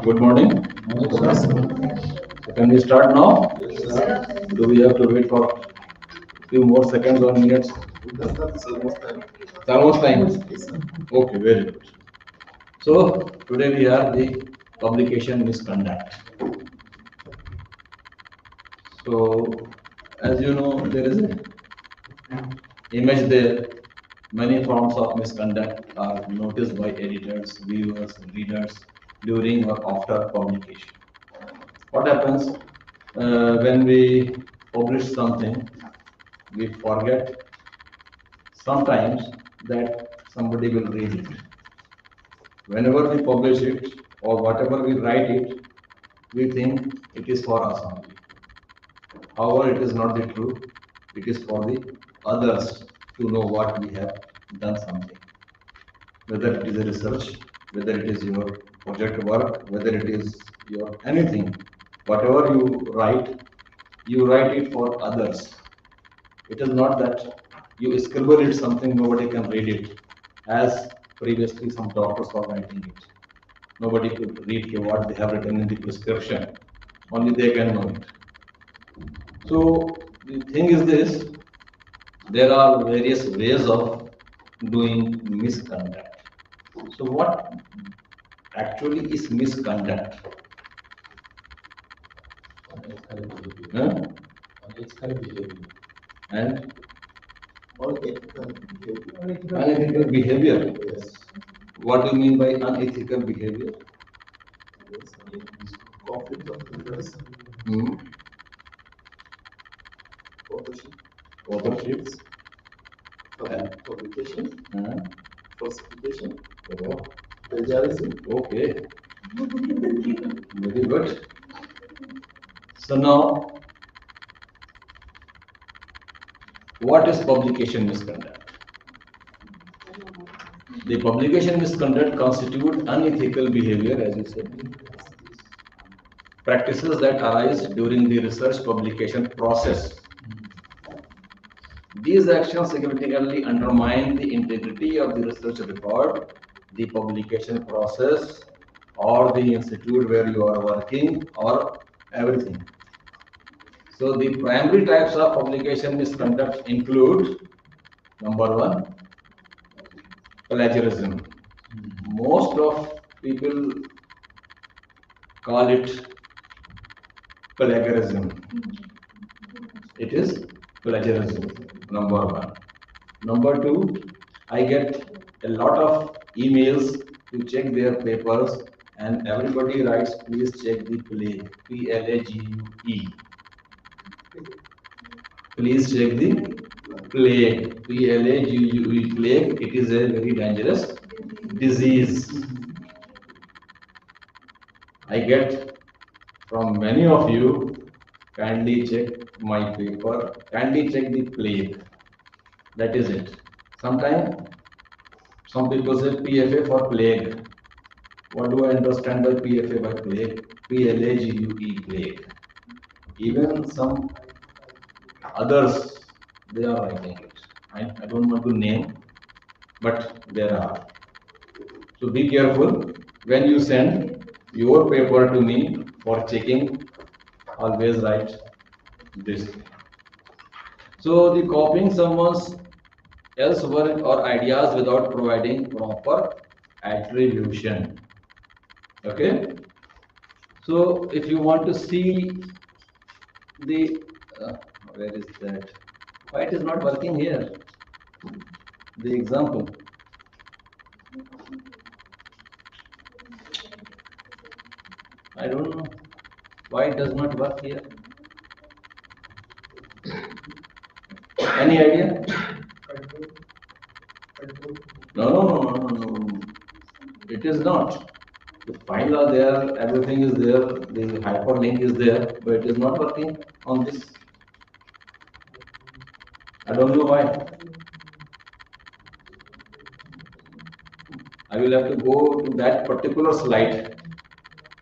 Good morning. So can we start now? Do we have to wait for a few more seconds or minutes? It's almost time. Okay, very good. So today we have the publication misconduct. So as you know, there is an image there. Many forms of misconduct are noticed by editors, viewers, readers during or after publication. What happens when we publish something? We forget sometimes that somebody will read it. Whenever we publish it or whatever we write it, we think it is for us only. However, it is not the truth. It is for the others to know what we have done something. Whether it is a research, whether it is your project work, whether it is your anything, whatever you write it for others. It is not that you scribble it something nobody can read it, as previously some doctors were writing it. Nobody could read what they have written in the prescription. Only they can know it. So the thing is this, there are various ways of doing misconduct. So what actually is misconduct? Unethical behavior. And unethical behavior. Yes. What do you mean by unethical behavior? Conflict of interest. Authorships. Publication. Falsification. Plagiarism. Okay. Very good. So now, what is publication misconduct? The publication misconduct constitute unethical behavior, as you said. Practices that arise during the research publication process. These actions significantly undermine the integrity of the research record, the publication process, or the institute where you are working, or everything. So the primary types of publication misconduct include, number one, plagiarism. Most of people call it plagiarism. It is plagiarism, number one. Number two, I get a lot of emails to check their papers, and everybody writes, please check the plague, P-L-A-G-U-E. Please check the plague, P-L-A-G-U-E, plague. It is a very dangerous disease. I get from many of you, kindly check my paper, kindly check the plague. That is it. Sometimes some people say PFA for plague. What do I understand by PFA by plague? P-L-A-G-U-E, plague. Even some others, they are writing it. I don't want to name, but there are. So be careful when you send your paper to me for checking. Always write this. So the copying someone's else work or ideas without providing proper attribution. Okay. So if you want to see the where is that? Why it is not working here? The example. I don't know why it does not work here. Any idea? No, no, no, no, no, no. It is not. The files are there, everything is there, the hyperlink is there, but it is not working on this. I don't know why. I will have to go to that particular slide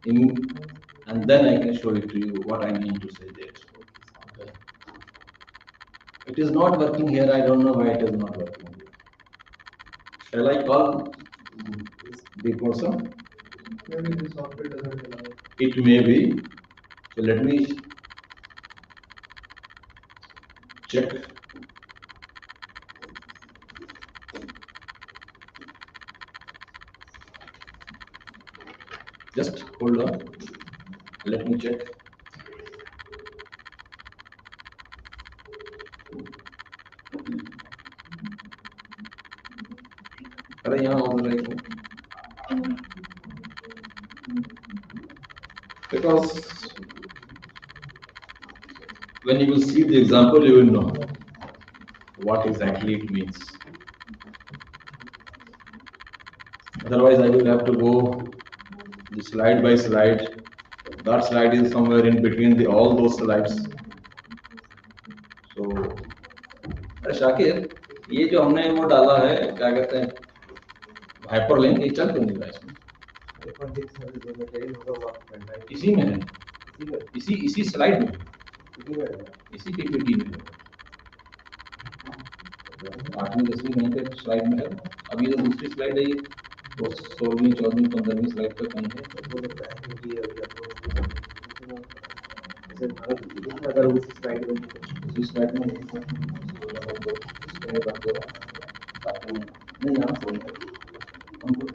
and then I can show it to you what I mean to say there. Okay. It is not working here. I don't know why it is not working here. Shall I call the person? Maybe the software doesn't allow. It may be. So let me check. Just hold on. Let me check. अरे यहाँ हो रहा है because when you will see the example, you will know what exactly it means. Otherwise, I will have to go the slide by slide. That slide is somewhere in between all those slides. So, अरे शाकिर, ये जो हमने वो डाला है, क्या कहते हैं, हाइपरलिंक, ये चल क्यों नहीं रहा है इसमें? इसी में है, इसी स्लाइड में, इसी पीपीटी में है, 8वीं 10वीं कहीं पे स्लाइड में है, अभी तो दूसरी स्लाइड है, ये तो 16वीं 14वीं 15वीं स्लाइड पे कहीं है। अगर उसी स्लाइड में नहीं यहाँ फोन हमको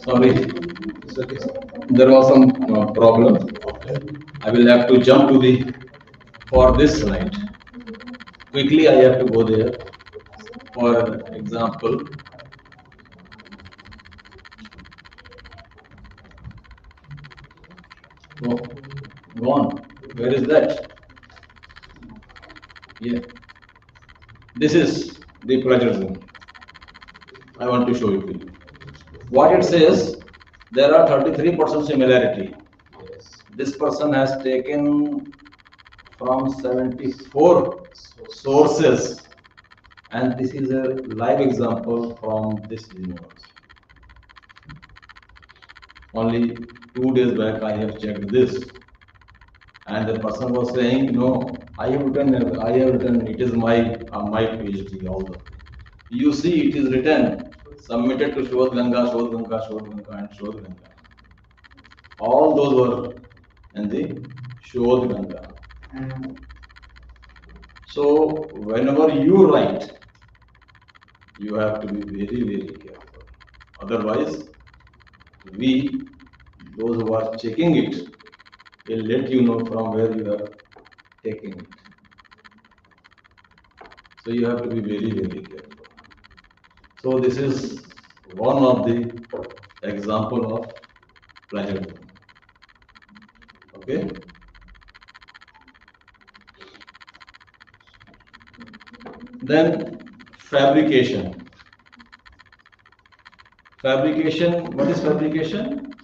Sorry, there was some problem. I will have to jump to for this slide. Quickly, I have to go there. For example, Gone. Where is that? Yeah. This is the plagiarism. I want to show it to you. What it says, there are 33% similarity. Yes. This person has taken from 74 sources, and this is a live example from this universe. Only 2 days back I have checked this, and the person was saying, no, I have written, it is my PhD also. You see, it is written, submitted to Shodh Ganga, Shodh Ganga, Shodh Ganga, and Shodh Ganga. All those were in the Shodh Ganga. So whenever you write, you have to be very, very careful. Otherwise, we, those who are checking it, will let you know from where you are taking it. So you have to be very, very careful. So this is one of the example of plagiarism. Okay. Then fabrication. Fabrication, what is fabrication?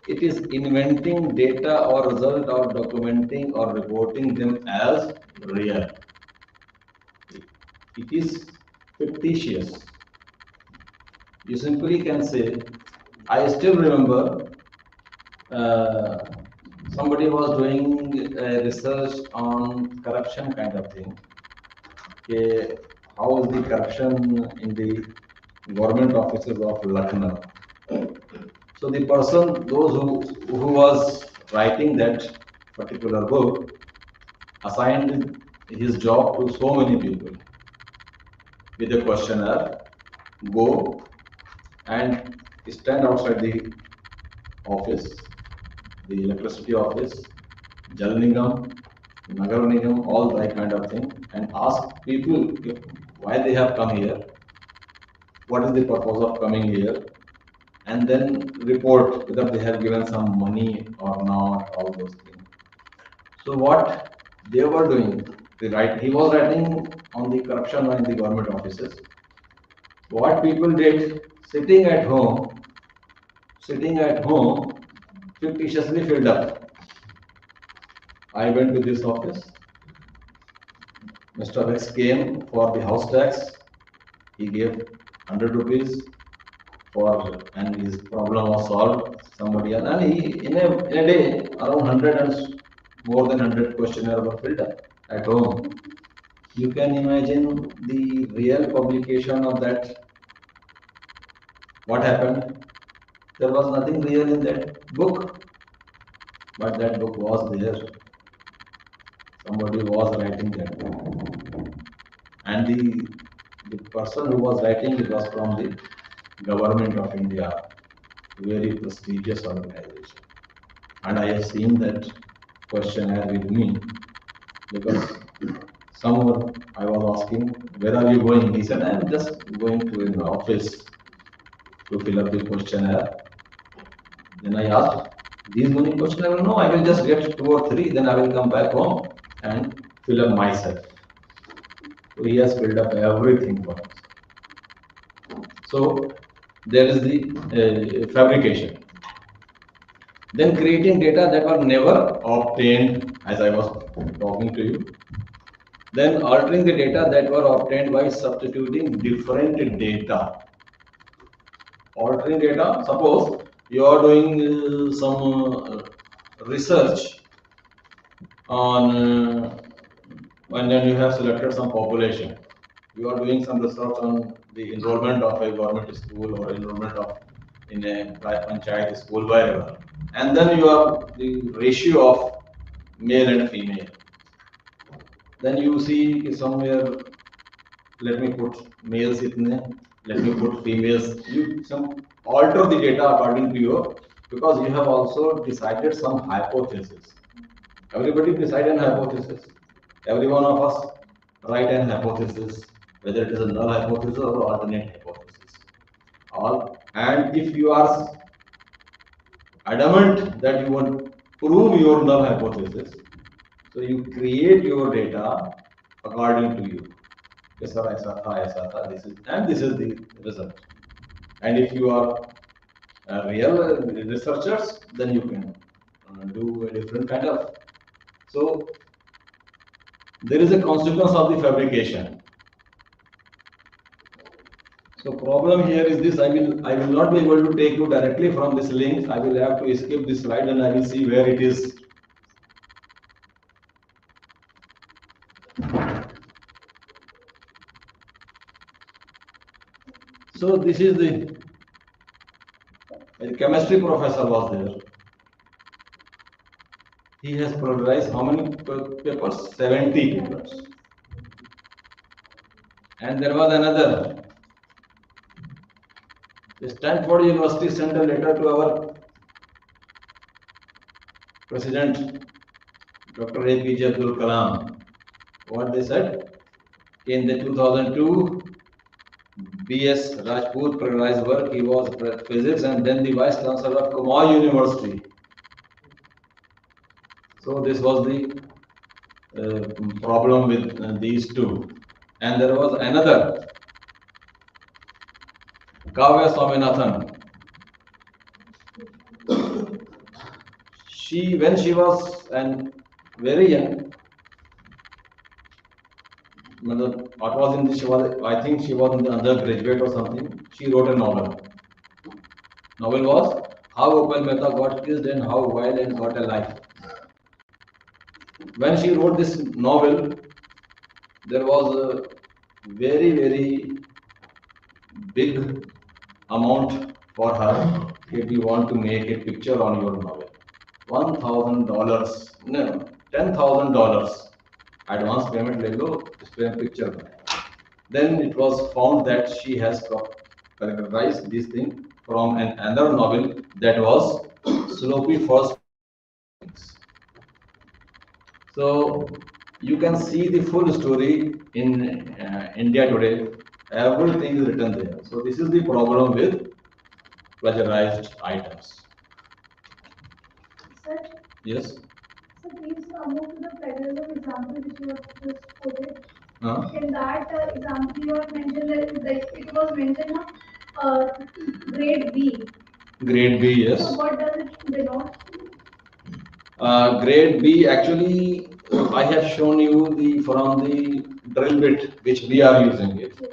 It is inventing data or result or documenting or reporting them as real. It is fictitious. You simply can say, I still remember somebody was doing research on corruption kind of thing. Okay, how is the corruption in the government offices of Lucknow? So the person, those who was writing that particular book, assigned his job to so many people with a questionnaire. Go and stand outside the office, the electricity office, Jal Nigam, Nagar Nigam, all that kind of thing, and ask people why they have come here, what is the purpose of coming here, and then report whether they have given some money or not, all those things. So what they were doing, he was writing on the corruption in the government offices. What people did, sitting at home, fictitiously filled up. I went to this office. Mr. X came for the house tax. He gave 100 rupees for, and his problem was solved. Somebody else, and he in a day around 100 and more than 100 questionnaire were filled up at home. You can imagine the real publication of that. What happened? There was nothing real in that book, but that book was there. Somebody was writing that book, and the person who was writing it was from the government of India, very prestigious organization. And I have seen that questionnaire with me, because someone I was asking, where are you going? He said, I am just going to an office to fill up the questionnaire. Then I asked, these many questionnaire? No, I will just get 2 or 3, then I will come back home and fill up myself. So he has filled up everything for us. So there is the fabrication. Then creating data that were never obtained, as I was talking to you. Then altering the data that were obtained by substituting different data. Altering data, suppose you are doing some research on, and then you have selected some population. You are doing some research on the enrollment of a government school or enrollment of in a panchayat school, wherever. And then you have the ratio of male and female. Then you see somewhere, let me put males itne, let me put females. You some alter the data according to your, because you have also decided some hypothesis. Everybody decide an hypothesis. Every one of us write an hypothesis, whether it is a null hypothesis or alternate hypothesis. All, and if you are adamant that you want prove your null hypothesis. So you create your data according to you. Yes, sir, ऐसा था, this is the result. And if you are real researchers, then you can do a different kind of. So there is a consequence of the fabrication. So problem here is this: I will not be able to take you directly from this link. I will have to escape this slide and I will see where it is. So this is the chemistry professor was there. He has plagiarized how many papers? 70 papers. And there was another. The Stanford University sent a letter to our President, Dr. APJ Abdul Kalam. What they said? In the 2002 B.S. Rajput plagiarized work, he was physics and then the vice chancellor of Kumail University. So this was the problem with these two. And there was another, Kavya Swaminathan. When she was very young, I think she was in the undergraduate or something, she wrote a novel. Novel was How Opal Mehta Got Kissed and How Violent Got a Life. When she wrote this novel, there was a very, very big amount for her if you want to make a picture on your novel. $1,000, no, $10,000 advance payment ले लो, इस पे picture बनाए. Then it was found that she has characterized this thing from another novel that was Sloppy First. So you can see the full story in India today. Everything is written there. So this is the problem with plagiarized items. Sir, Yes. so please move to the plagiarism example which you have just quoted. Huh? In that example, you have mentioned that it was mentioned grade B. Grade B, yes. So what does it denote? Grade B, actually, I have shown you from the drill bit which we are using it. Yes.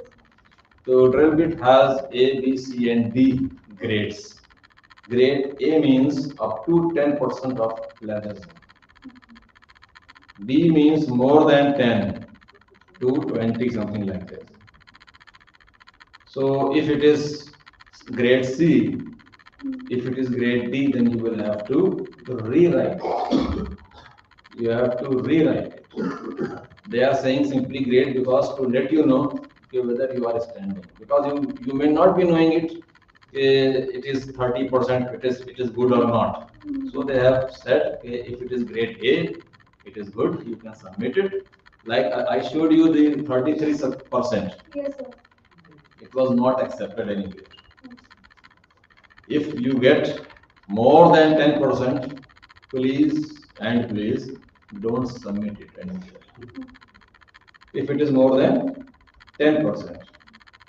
So drill bit has A, B, C, and D grades. Grade A means up to 10% of plagiarism. B means more than 10 to 20, something like this. So if it is grade C, if it is grade D, then you will have to rewrite it. You have to rewrite it. They are saying simply grade because to let you know whether you are standing. Because you may not be knowing it, it is 30%, it is good or not. So they have said if it is grade A, it is good, you can submit it. Like I showed you the 33%. Yes, sir. It was not accepted anywhere. If you get more than 10%, please don't submit it anywhere. If it is more than 10%,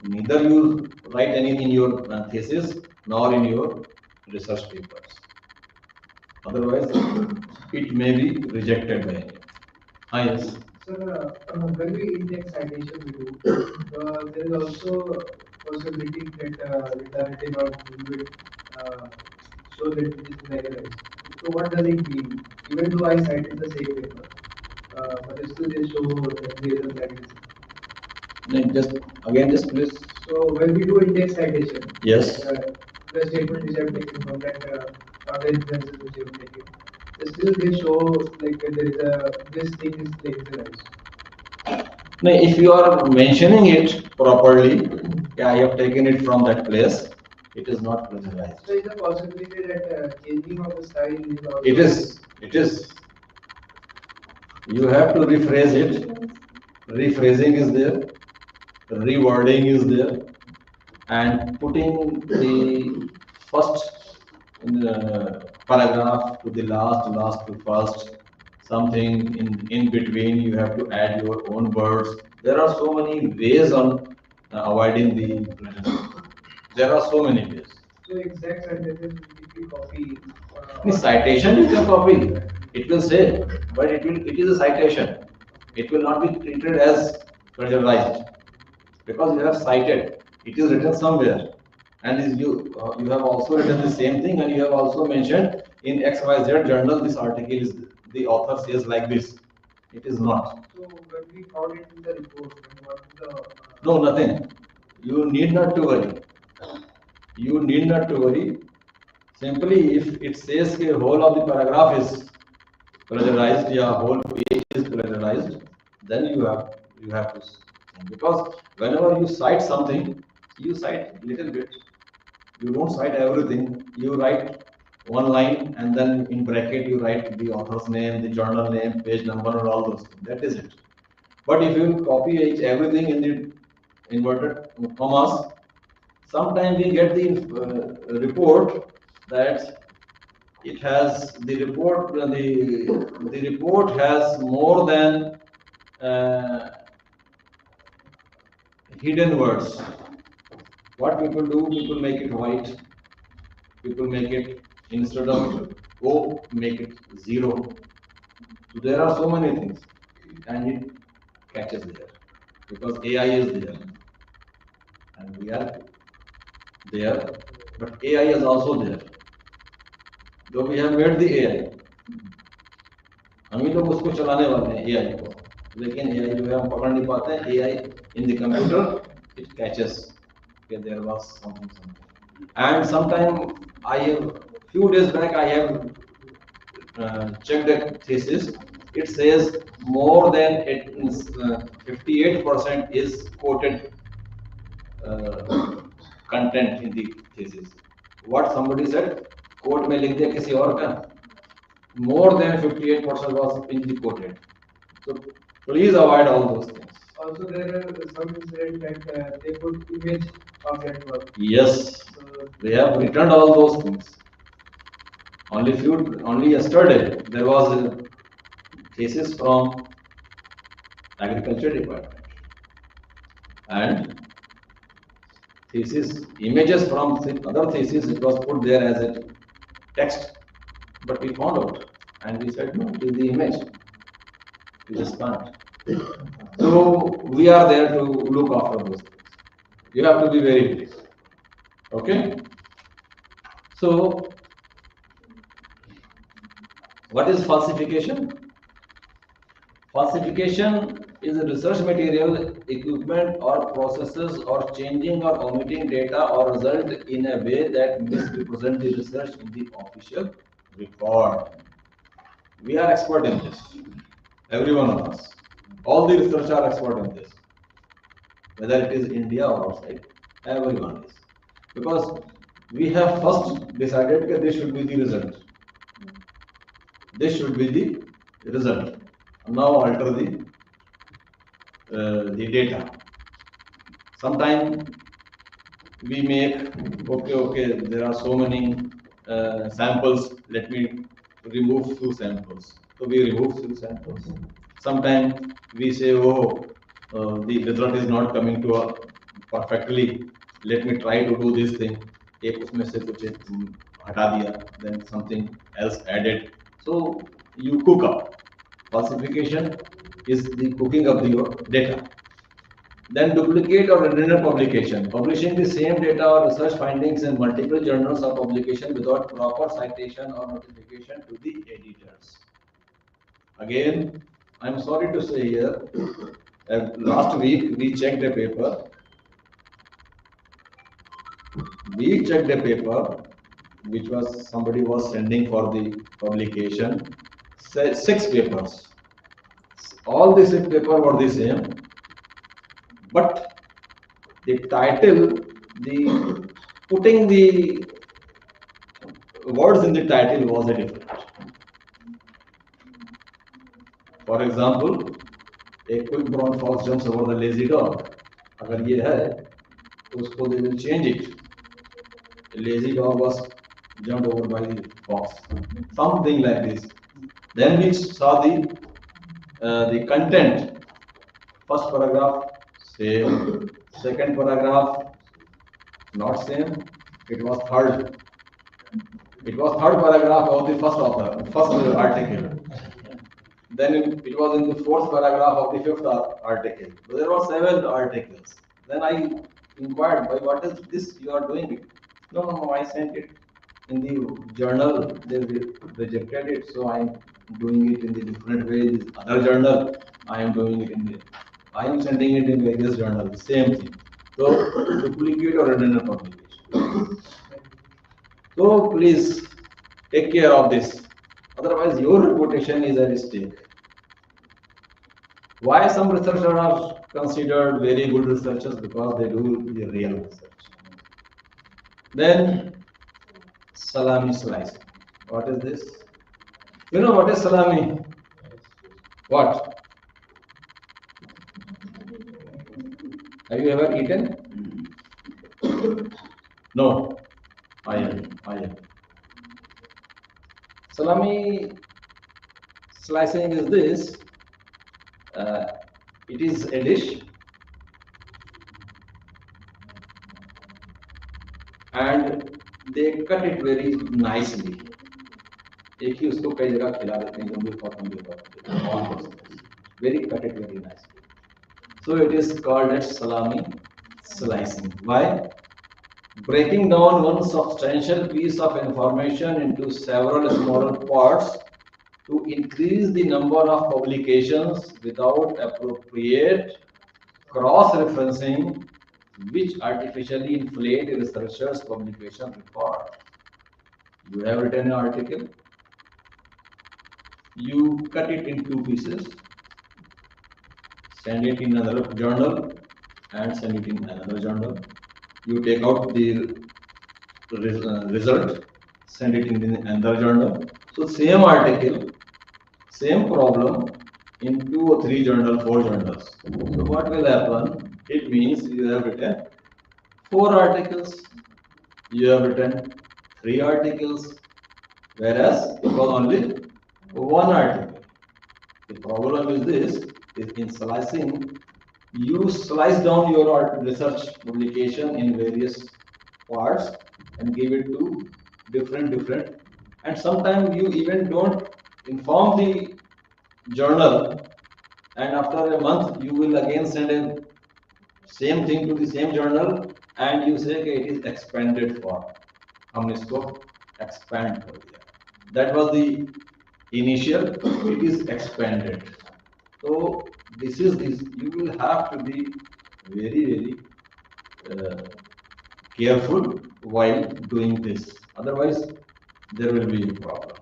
neither you write anything in your thesis nor in your research papers. Otherwise, it may be rejected by anyone. Yes. Sir, when we index citation we do, there is also possibility that the narrative or will show that it is plagiarized. So what does it mean? Even though I cited the same paper, but still they show that there is a plagiarism. Just please. So when we do index citation, Yes. The statement which I have taken from that or the inferences which I have taken, still they show like there is this thing is plagiarized. No, if you are mentioning it properly, yeah, I have taken it from that place, it is not plagiarized. So is the possibility that changing of the style is also... It is. You have to rephrase it. Rephrasing is there, rewording is there, and putting the first paragraph to the last to first, something in between. You have to add your own words. There are so many ways on avoiding the plagiarism. There are so many ways. So exact sentences if we copy. The citation you can copy. It will say, but it is a citation. It will not be treated as plagiarized because you have cited. It is written somewhere, and you have also written the same thing, and you have also mentioned in XYZ journal this article is the author says like this. It is not. So when we found it in the report, then what is the No, nothing. You need not to worry. You need not to worry. Simply, if it says the whole of the paragraph is plagiarized, yeah, whole page is plagiarized, then you have to because whenever you cite something, you cite little bit. You don't cite everything. You write one line and then in bracket you write the author's name, the journal name, page number, and all those things. That is it. But if you copy everything in the inverted commas, sometimes we get the report that it has the report has more than hidden words. What people do, people make it white. People make it instead of O, make it 0. So there are so many things, and it catches there because AI is there, and we are there, but AI is also there. Though we have made the AI, हम ही लोग उसको चलाने वाले हैं AI को, लेकिन AI जो है हम पकड़ नहीं पाते हैं. AI in the computer it catches that there was something. And sometime I have few days back I have checked a thesis. It says more than 58% is quoted content in the thesis. What somebody said, quote में लिख दिया किसी और का. More than 58% was in the quoted. So please avoid all those things. Also, there are some incident that they put image of that work. Yes, So they have returned all those things. Only yesterday there was a thesis from agriculture department, and thesis images from other thesis it was put there as a text, but we found out and we said no, it is the image. We just can't. So we are there to look after those things. You have to be very clear. Okay. So what is falsification? Falsification is a research material, equipment or processes or changing or omitting data or result in a way that misrepresent the research in the official record. We are expert in this. Every one of us. All the researchers are expert in this. Whether it is India or outside, everyone is. Because we have first decided that this should be the result. This should be the result. Now alter the data. Sometimes we make okay. There are so many samples. Let me remove few samples. So we remove few samples. Sometimes we say, oh, the result is not coming to us perfectly. Let me try to do this thing. एक उसमें से कुछ हटा दिया, then something else added. So you cook up. Falsification is the cooking of your data. Then duplicate or redundant publication, publishing the same data or research findings in multiple journals or publication without proper citation or notification to the editors. Again, I'm sorry to say here, last week we checked a paper. We checked a paper which was somebody was sending for the publication. 6 papers. All the 6 papers were the same, but the title, the putting the words in the title was a different. For example, a quick brown fox jumps over the lazy dog. अगर ये है, तो उसको they will change it. A lazy dog was jumped over by the fox. Something like this. Then we saw the content. First paragraph, same. Second paragraph, not same. It was third. It was third paragraph of the first author, first article. Then it was in the fourth paragraph of the fifth article. So there were seven articles. Then I inquired, by what is this you are doing it? No, I sent it in the journal. They rejected it, so I am doing it in the different way. This other journal, I am doing it in the. I am sending it in various journals. Same thing. So duplicate or redundant publication. So please take care of this. Otherwise, your reputation is at stake. Why some researchers are considered very good researchers? Because they do the real research. Then salami slicing. What is this? You know what is salami? What? Have you ever eaten? No. I am. Salami slicing is this. It is a dish, and they cut it very nicely. एक ही उसको कई जगह खिला देते हैं गंभीर बहुत very cut it very nicely. So it is called as salami slicing. Why? Breaking down one substantial piece of information into several smaller parts to increase the number of publications without appropriate cross-referencing, which artificially inflate a researcher's publication record. You have written an article, you cut it in two pieces, send it in another journal, and send it in another journal. You take out the result, send it in another journal. So same article, same problem in 2 or 3 journals, 4 journals. So what will happen? It means you have written 4 articles, you have written 3 articles, whereas it was only 1 article. The problem is this, is in slicing, you slice down your research publication in various parts and give it to different, and sometimes you even don't inform the journal, and after a month you will again send a same thing to the same journal and you say it is expanded form. हमने इसको expand कर दिया. That was the initial, it is expanded. So this is this, you will have to be very careful while doing this, otherwise there will be a problem.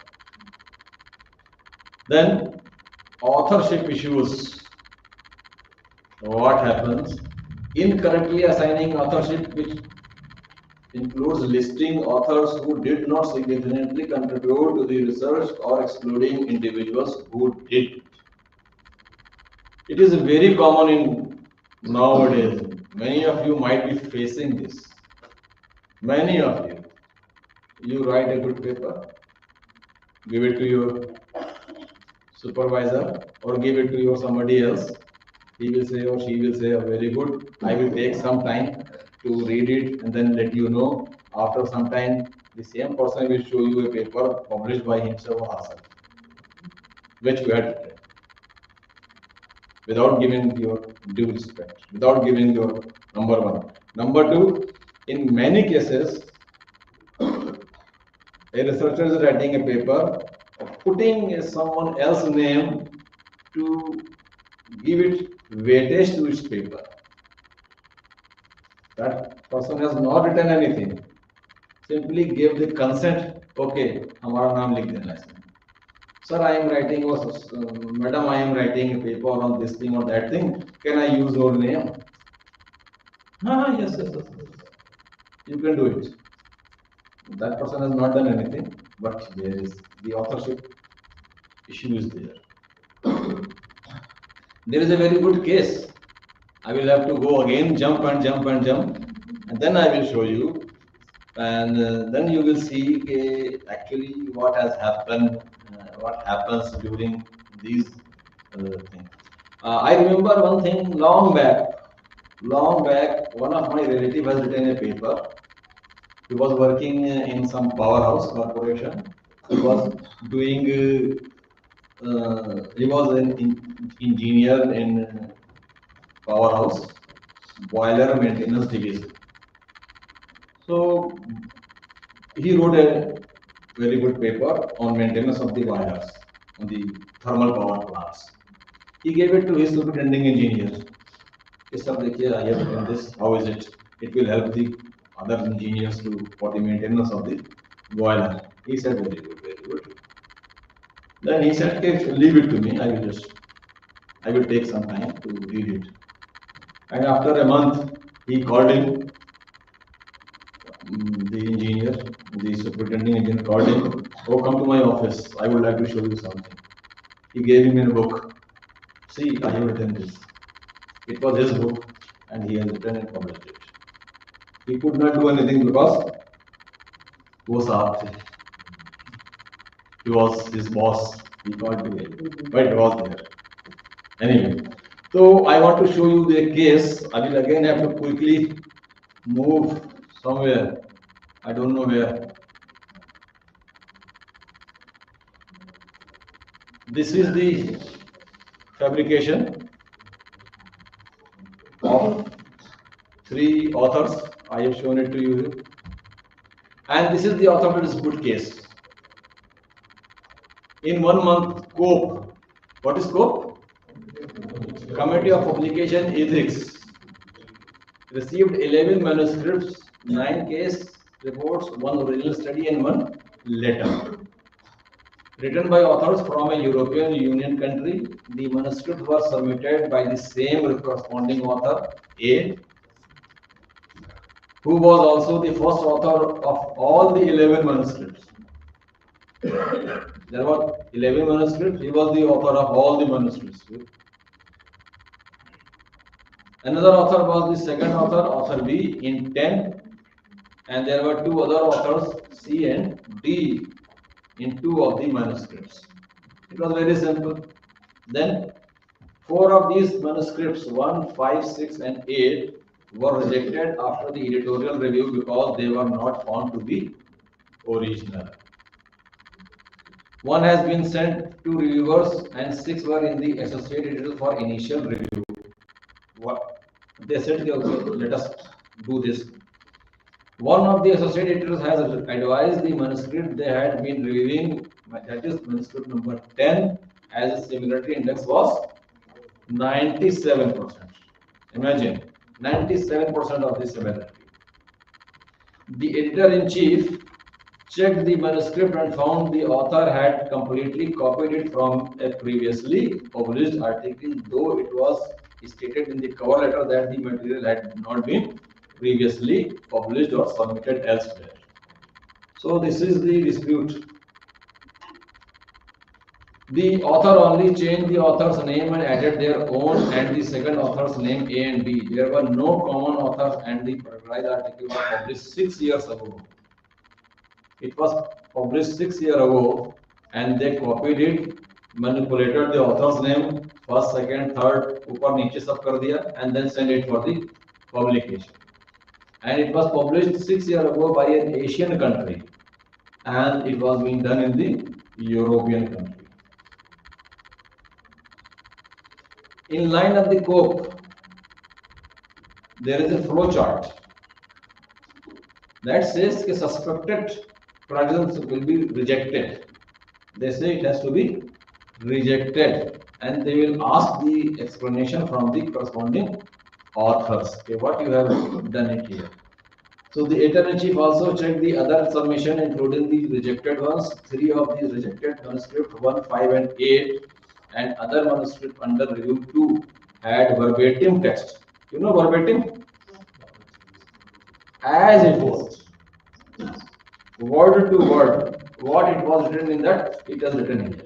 Then authorship issues. What happens? Incorrectly assigning authorship, which includes listing authors who did not significantly contribute to the research or excluding individuals who did. It is very common in nowadays. Many of you might be facing this. Many of you. You write a good paper, give it to your supervisor or give it to your somebody else. He will say or she will say, oh, very good, I will take some time to read it and then let you know. After some time, the same person will show you a paper published by himself or herself, which you had written, without giving your due respect, without giving your number one. Number two, in many cases, a researcher is writing a paper, putting someone else's name to give it weightage to its paper. That person has not written anything, simply gave the consent, okay, हमारा नाम लिख देना इसमें. Sir, I am writing, madam, I am writing a paper on this thing or that thing, can I use your name? Yes. You can do it. That person has not done anything, but there is the authorship issue is there. There is a very good case. I will have to go again, jump, and then I will show you And then you will see actually what has happened, what happens during these things. I remember one thing long back, one of my relative has written a paper. He was working in some powerhouse corporation. He was doing, he was an engineer in powerhouse boiler maintenance division. So he wrote a very good paper on maintenance of the boilers on the thermal power plants. He gave it to his superintending engineer. He said, I have done this, how is it? It will help the other engineers to for the maintenance of the boiler. He said, very good, very good. Then he said, okay, leave it to me, I will take some time to read it. And after a month, he called him, the engineer, the superintending engineer called him, oh, come to my office, I would like to show you something. He gave him a book. See, I have written this. It was his book, and he has written and published it. He could not do anything because वो साहब थे. He was his boss. He can't do anything, but it was there. Anyway, so I want to show you the case. I will again have to quickly move somewhere. I don't know where. This is the fabrication of three authors. I have shown it to you. And this is the author to dispute case. In 1 month, COPE. What is COPE? Committee of Publication Ethics. Received 11 manuscripts, 9 case reports, 1 original study, and 1 letter. Written by authors from a European Union country, the manuscripts were submitted by the same corresponding author, A, who was also the first author of all the 11 manuscripts. There were 11 manuscripts, he was the author of all the manuscripts. Another author was the second author, author B, in 10, and there were 2 other authors, C and D, in 2 of the manuscripts. It was very simple. Then 4 of these manuscripts, 1, 5, 6, and 8, were rejected after the editorial review because they were not found to be original. 1 has been sent to reviewers, and 6 were in the associate editor for initial review. What they said, okay, let us do this. One of the associate editors has advised the manuscript they had been reviewing, that is manuscript number 10, as a similarity index was 97%. Imagine, 97% of the similarity. The editor-in-chief checked the manuscript and found the author had completely copied it from a previously published article, though it was stated in the cover letter that the material had not been previously published or submitted elsewhere. So this is the dispute. The author only changed the author's name and added their own and the second author's name A and B. There were no common authors, and the paragraph article was published 6 years ago. It was published 6 years ago, and they copied it, manipulated the author's name, first, second, third, ऊपर नीचे सब कर दिया, and then sent it for the publication. And it was published 6 years ago by an Asian country, and it was being done in the European country. In line of the COPE, there is a flow chart that says that suspected plagiarism will be rejected. They say it has to be rejected, and they will ask the explanation from the corresponding authors. Okay, what you have done it here. So the editor-in-chief also checked the other submission, including the rejected ones. 3 of these rejected manuscripts, 1, 5, and 8, and other manuscript under review 2 had verbatim text. You know verbatim? As it was, word to word, what it was written in that, it is written here.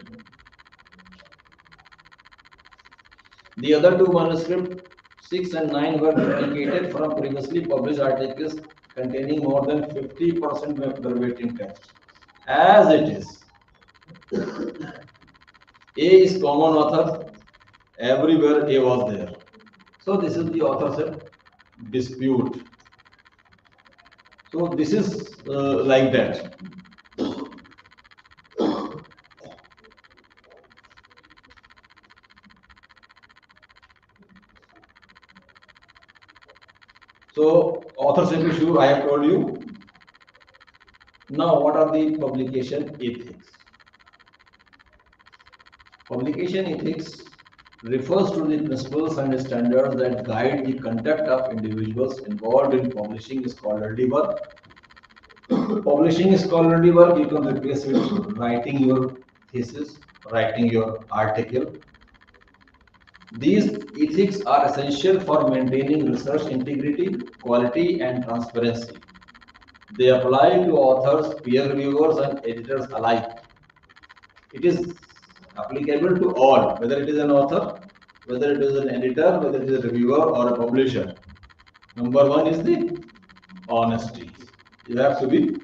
The other 2 manuscripts, 6 and 9, were duplicated from previously published articles containing more than 50% verbatim text, as it is. A is common author, everywhere A was there. So this is the authorship dispute. So this is like that. So authorship issue I have told you. Now what are the publication ethics? Publication ethics refers to the principles and standards that guide the conduct of individuals involved in publishing scholarly work. Publishing scholarly work, you can replace with writing your thesis, writing your article. These ethics are essential for maintaining research integrity, quality, and transparency. They apply to authors, peer reviewers, and editors alike. It is applicable to all, whether it is an author, whether it is an editor, whether it is a reviewer or a publisher. Number one is the honesty. You have to be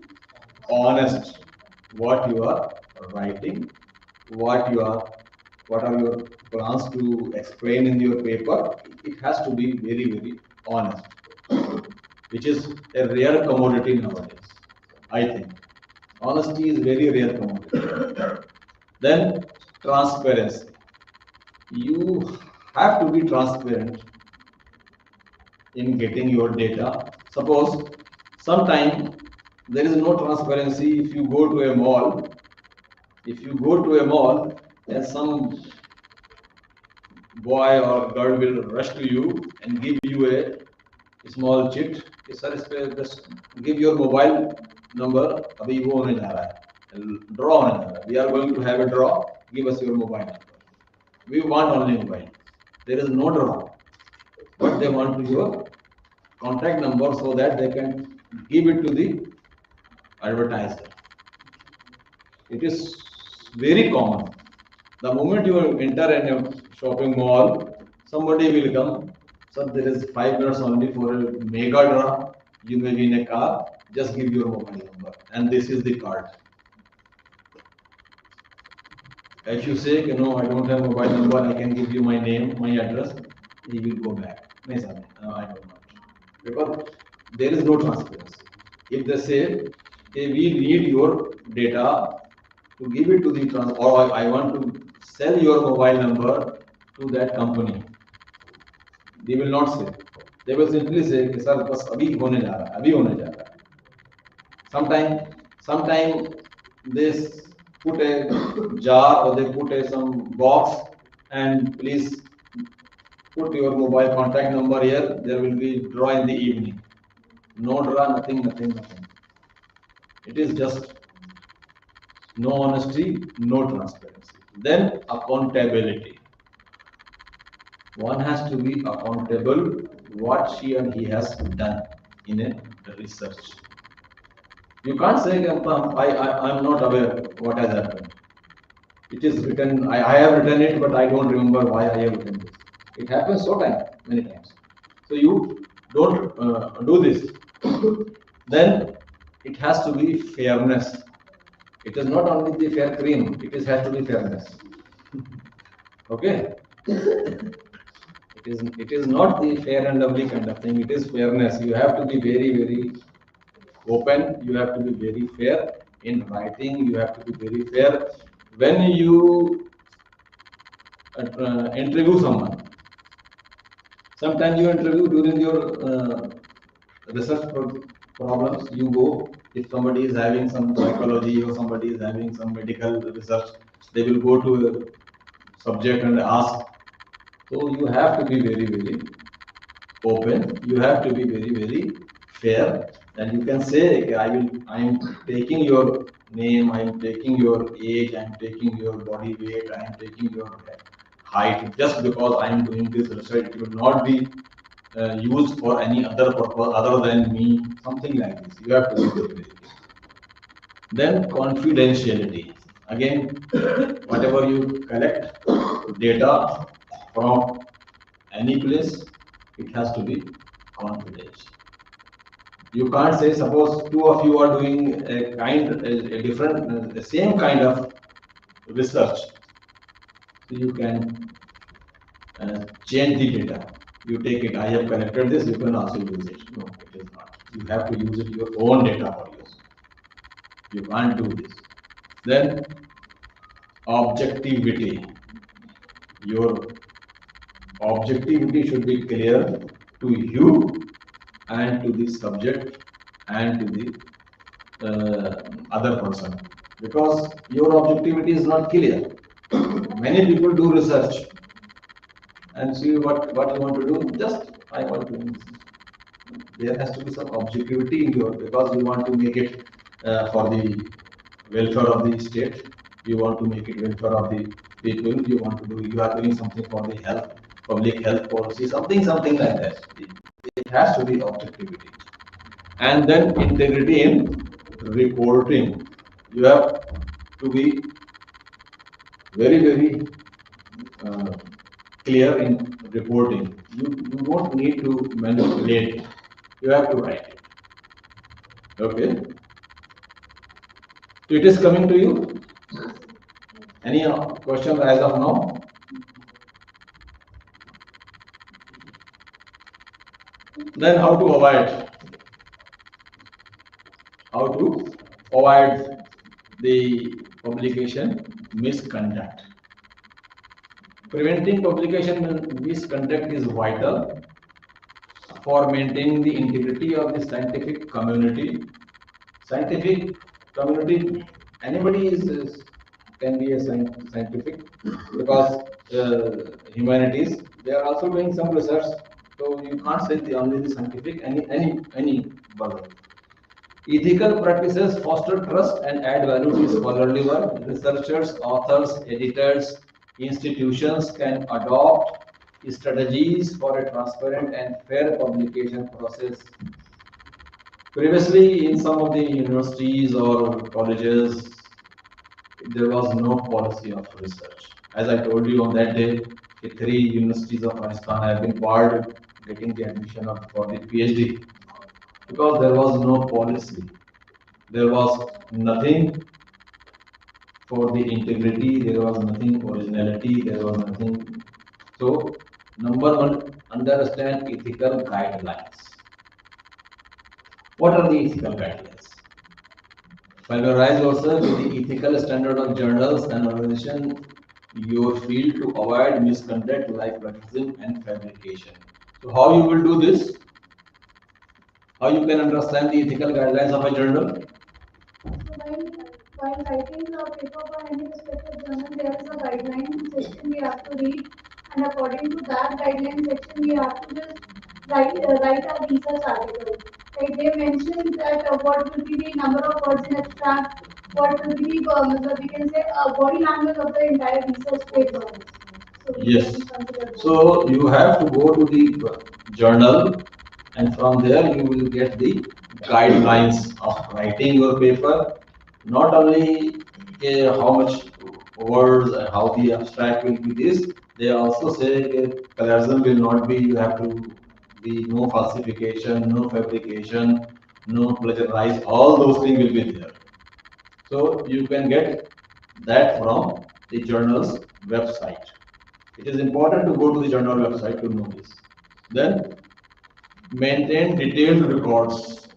honest what you are writing, what are your plans to explain in your paper. It has to be very, very honest, which is a rare commodity nowadays, I think. Honesty is very rare commodity. Then transparency. You have to be transparent in getting your data. Suppose sometime there is no transparency. If you go to a mall and some boy or girl will rush to you and give you a small chit, sir, just give your mobile number. अभी वो होने जा रहा है, draw होने जा रहा है. We are going to have a draw. Give us your mobile number. We want only mobile. There is no draw, but they want your contact number so that they can give it to the advertiser. It is very common. The moment you enter in a shopping mall, somebody will come. Sir, there is 5 minutes only for a mega draw. You may be in a car. Just give your mobile number, and this is the card. If you say, no, I don't have mobile number, I can give you my name, my address, he will go back. No, sir, I don't want. Because there is no transparency. If they say, hey, we need your data to give it to the or I want to sell your mobile number to that company, they will not say. They will simply say, sir, बस अभी होने जा रहा है, अभी होने जा रहा है. Sometime they put a jar or they put some box and please put your mobile contact number here. There will be draw in the evening. No draw, nothing. It is just no honesty, no transparency. Then accountability. One has to be accountable what she and he has done in a research. You can't say I'm not aware what has happened. It is written, I have written it, but I don't remember why I have written this. It happens many times. So you don't do this. Then it has to be fairness. It is not only the fair cream, has to be fairness. Okay? It is not the fair and lovely kind of thing. It is fairness. You have to be very, very open. You have to be very fair in writing. You have to be very fair when you interview someone. Sometimes you interview during your research problems. You go, if somebody is having some psychology or somebody is having some medical research, they will go to a subject and ask. So you have to be very, very open. You have to be very, very fair. And you can say, I am taking your name, I am taking your age, I am taking your body weight, I am taking your height. Just because I am doing this research, it will not be used for any other purpose other than me. Something like this. You have to be very, very clear. Then confidentiality. Again, whatever you collect data from any place, it has to be confidential. You can't say, suppose two of you are doing a different, the same kind of research. So you can change the data. You take it, I have collected this, you can also use it. No, it is not. You have to use it your own data for use. You can't do this. Then objectivity. Your objectivity should be clear to you and to the subject and to the other person, because your objectivity is not clear. Many people do research and see what you want to do. Just I want to do this. There has to be some objectivity in your, because you want to make it for the welfare of the state. You want to make it welfare of the people. You want to do. You are doing something for the health, public health policy, something like that. It has to be objectivity, and then integrity in reporting. You have to be very uh, clear in reporting. You won't need to manipulate it. You have to write it. Okay. So it is coming to you. Any question as of now? Then how to avoid? How to avoid the publication misconduct? Preventing publication misconduct is vital for maintaining the integrity of the scientific community. Scientific community, anybody can be a scientific, because humanities, they are also doing some research. So you can't say only the scientific, any bother. Ethical practices foster trust and add value to scholarly work. Researchers, authors, editors, institutions can adopt strategies for a transparent and fair publication process. Previously, in some of the universities or colleges, there was no policy of research. As I told you on that day, the 3 universities of Pakistan have been barred getting the admission for the PhD, because there was no policy. There was nothing for the integrity, there was nothing originality, there was nothing. So, number one, understand ethical guidelines. What are the ethical guidelines? Familiarize yourself with the ethical standard of journals and organization your field to avoid misconduct like plagiarism and fabrication. So how you will do this? How you can understand the ethical guidelines of a journal? So while writing the paper for any respective journal, there is a guideline section we have to read, and according to that guideline section, we have to just write a research article. Like they mentioned that what will be the number of words in abstract, what will be the we can say body language of the entire research paper. So we Yes. can consider that. So you have to go to the journal, and from there you will get the guidelines of writing your paper. Not only how much words and how the abstract will be this, they also say plagiarism will not be, you have to be no falsification, no fabrication, no plagiarize, all those things will be there. So you can get that from the journal's website. It is important to go to the journal website to know this. Then maintain detailed records.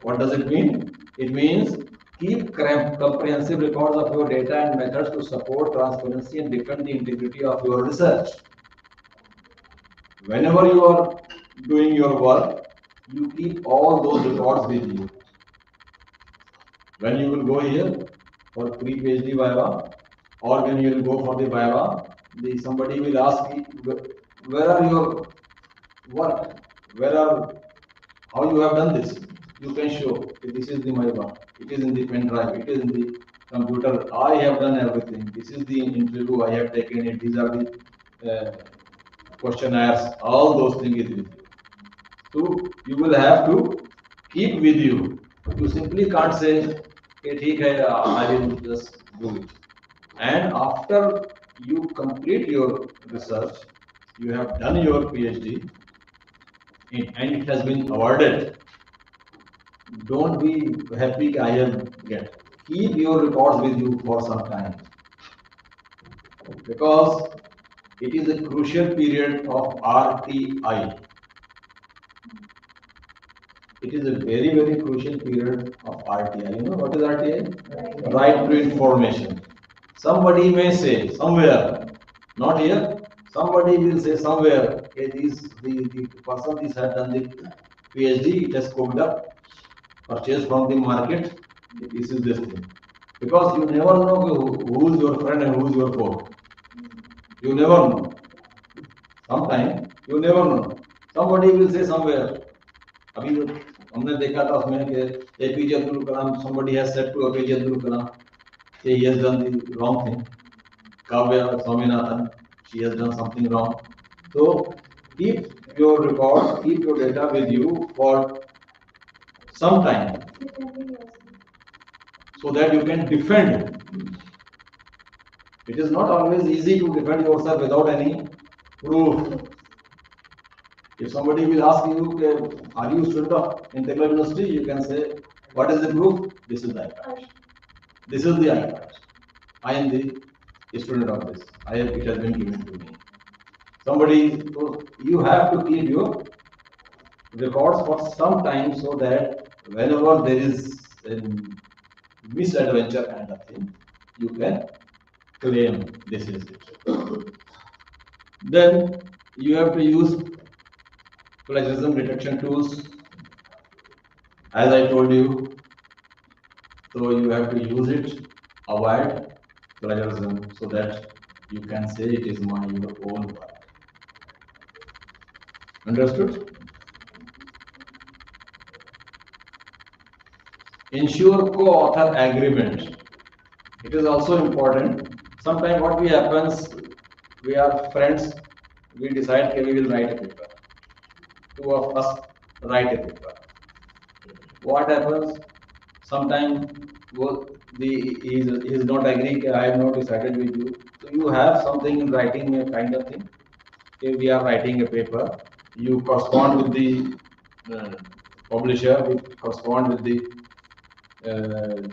What does it mean? It means keep comprehensive records of your data and methods to support transparency and defend the integrity of your research. Whenever you are doing your work, you keep all those records with you. When you will go here for pre-PhD Viva, or when you will go for the Viva, somebody will ask you, where are your work? How you have done this? You can show, this is the my work. It is in the pen drive. It is in the computer. I have done everything. This is the interview I have taken it. These are the questionnaires. All those things is with you. So you will have to keep with you. You simply can't say, okay, theek hai, I will just do it. And after you complete your research, you have done your PhD, and it has been awarded. don't be happy I have get. Keep your records with you for some time because it is a crucial period of RTI. It is a very crucial period of RTI. You know what is RTI? Right to information. Somebody may say somewhere, not here, somebody will say somewhere, okay, the person this had done the PhD, it has cooked up, purchased from the market, this is this thing. Because you never know who is your friend and who is your foe. You never know. Sometime you never know. Somebody will say somewhere. अभी हमने देखा था उसमें कि APJ Abdul Kalam, somebody has said to APJ Abdul Kalam, he has done the wrong thing. Kavya Swaminathan, she has done something wrong. So keep your records, keep your data with you for some time so that you can defend. It is not always easy to defend yourself without any proof. If somebody will ask you, are you a student of Integral University? You can say, what is the proof? This is the iPad. This is the iPad. I am the student of this. It has been given to me. So you have to keep your records for some time so that whenever there is a misadventure kind of thing, you can claim this is it. Then you have to use plagiarism detection tools, as I told you. So you have to use it, avoid plagiarism so that you can say it is your own work. Understood? Ensure co-author agreement. It is also important. Sometimes what we happens, we are friends, we decide that we will write a paper. Two of us write a paper. What happens? Sometimes he is not agreeing, I have not decided with you. So you have something in writing a kind of thing. Okay, we are writing a paper. You correspond with the publisher, we correspond with the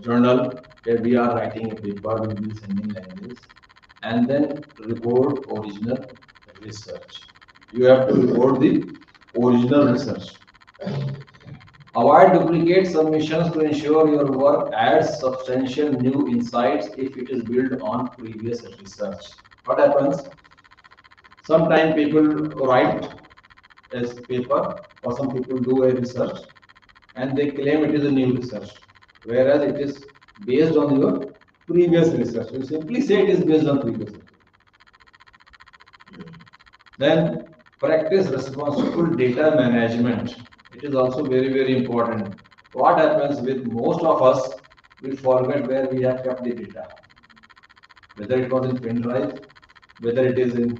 journal where we are writing a paper, we will be sending like this, and then record original research. You have to record the original research. Avoid duplicate submissions to ensure your work adds substantial new insights if it is built on previous research. What happens? Sometimes people write a paper or some people do a research and they claim it is a new research, whereas it is based on your previous research. You simply say it is based on previous research. Then practice responsible data management. It is also very important. What happens with most of us, we forget where we have kept the data. Whether it was in pen drive, whether it is in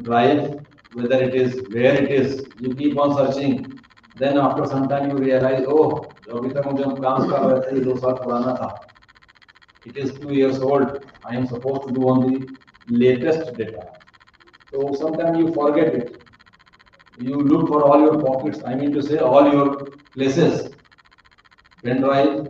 drive, whether it is where it is, you keep on searching. Then after some time you realize, oh, अभी तक मुझे हम काम कर रहे थे, 2 साल पुराना था. It is 2 years old. I am supposed to do on the latest data. So sometimes you forget it. You look for all your pockets, I mean to say all your places, pen drive,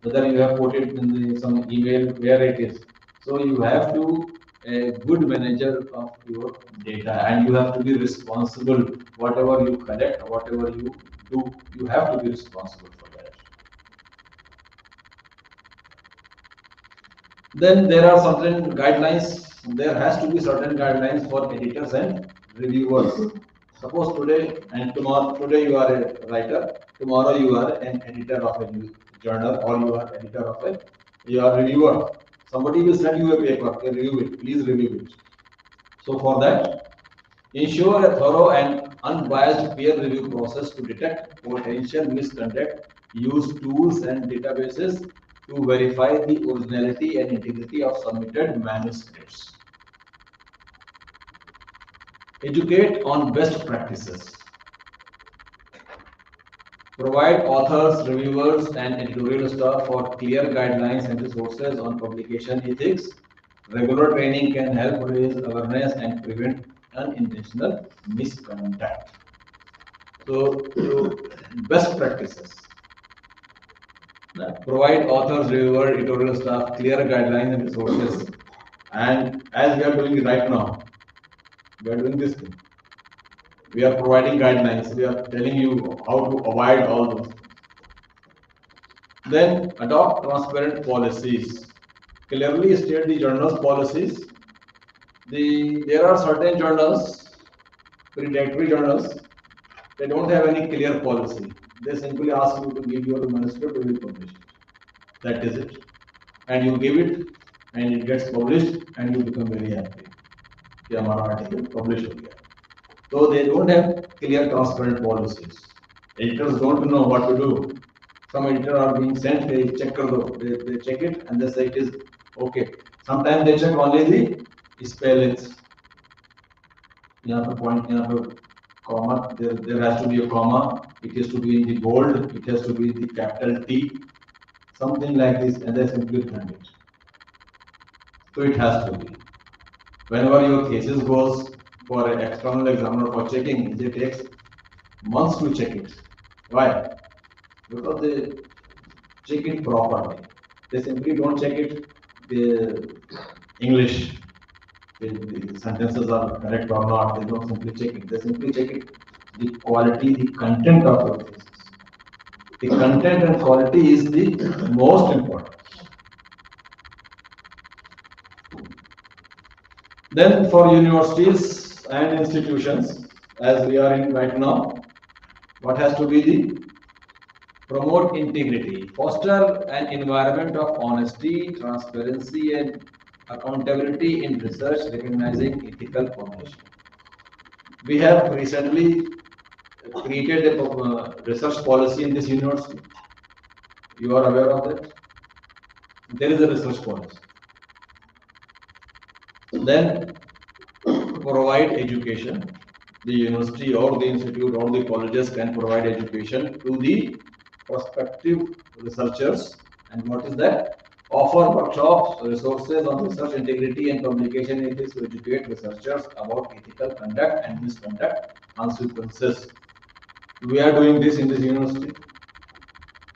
whether you have put it in some email, where it is. So you have to a good manager of your data, and you have to be responsible. Whatever you collect, whatever you do, you have to be responsible for that. Then there are certain guidelines. There has to be certain guidelines for editors and reviewers. Suppose today and tomorrow, today you are a writer, tomorrow you are an editor of a journal, or you are editor of a, you are reviewer. Somebody will send you a paper, okay, review it, please review it. So for that, ensure a thorough and unbiased peer review process to detect potential misconduct. Use tools and databases to verify the originality and integrity of submitted manuscripts. Educate on best practices. Provide authors, reviewers, and editorial staff for clear guidelines and resources on publication ethics. Regular training can help raise awareness and prevent unintentional misconduct. So best practices. Provide authors, reviewer, editorial staff clear guidelines and resources. And as we are doing right now, we are doing this thing. We are providing guidelines. We are telling you how to avoid all those things. Then adopt transparent policies. Clearly state the journal's policies. There are certain journals, predatory journals, they don't have any clear policy. They simply ask you to give your manuscript, we will publish it. That is it. And you give it, and it gets published, and you become very happy. कि हमारा article publish हो गया. So they don't have clear, transparent policies. Editors don't know what to do. Some editors are being sent, they check कर दो. They check it and they say it is okay. Sometimes they check only the spellings. यहाँ पर point, यहाँ पर comma, there has to be a comma. It has to be in the bold. It has to be in the capital T. Something like this, and they simply print it. So it has to be. Whenever your thesis goes for an external examiner for checking, it takes months to check it. Why? Because they check it properly. They simply don't check it the English, the sentences are correct or not. They don't simply check it. They simply check it the quality, the content of your thesis. The content and quality is the most important. Then for universities and institutions, as we are in right now, what has to be the promote integrity, foster an environment of honesty, transparency, and accountability in research, recognizing ethical publishing. We have recently created a research policy in this university. You are aware of that? There is a research policy. Then provide education. The university or the institute or the colleges can provide education to the prospective researchers. And what is that? Offer workshops, resources on research integrity and publication ethics to educate researchers about ethical conduct and misconduct consequences. We are doing this in this university.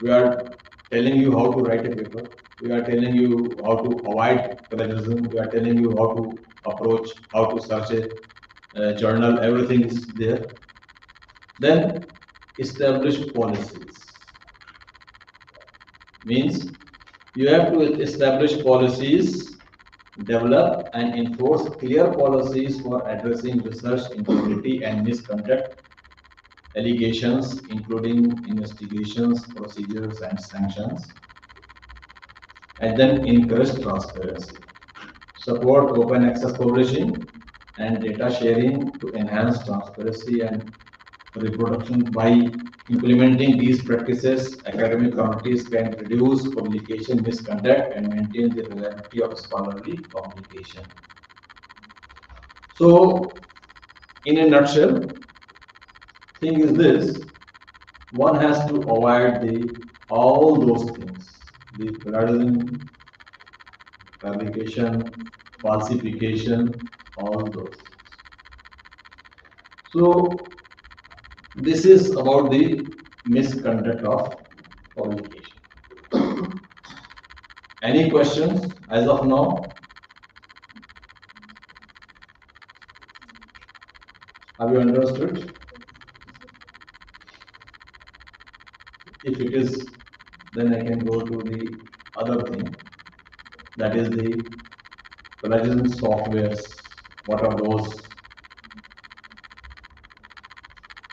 We are telling you how to write a paper. We are telling you how to avoid plagiarism. We are telling you how to approach, how to search a journal. Everything is there. Then establish policies. Means you have to establish policies, develop and enforce clear policies for addressing research integrity and misconduct allegations, including investigations, procedures, and sanctions. And then encourage transparency. Support open access publishing and data sharing to enhance transparency and reproduction. By implementing these practices, academic communities can reduce publication misconduct and maintain the reliability of scholarly publication. So, in a nutshell, thing is this: one has to avoid all those things, the plagiarism, fabrication, falsification, all those things. So this is about the misconduct of publication. Any questions as of now? Have you understood? If it is, then I can go to the other thing, that is the plagiarism softwares. What are those?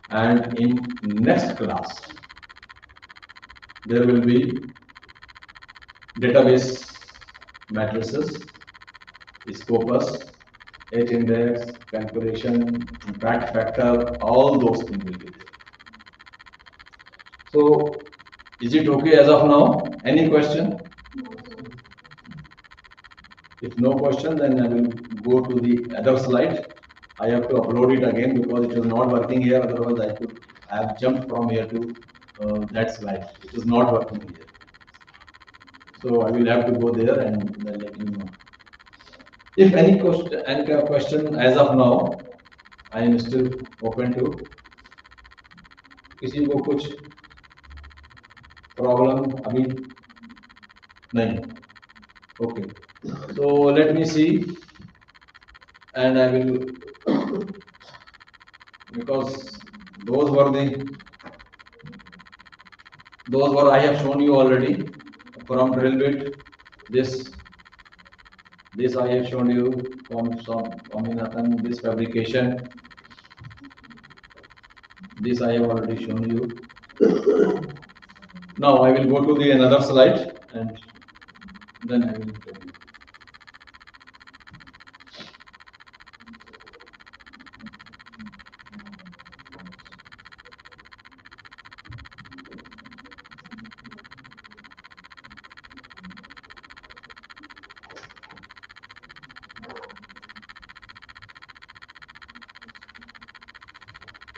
And in next class, there will be database matrices, scopus, H index, calculation, impact factor, all those things will be there. So, is it okay as of now? Any question? If no question, then I will go to the other slide. I have to upload it again because it was not working here. Otherwise, I could have jumped from here to that slide. It is not working here. So I will have to go there and then let you know. If any question as of now, I am still open to किसी को कुछ problem अभी नहीं? Okay, so let me see, and I will, because those were the those were I have shown you already from drill bit. This I have shown you from some combination, this fabrication, this I have already shown you. Now I will go to the another slide, and then I will tell you.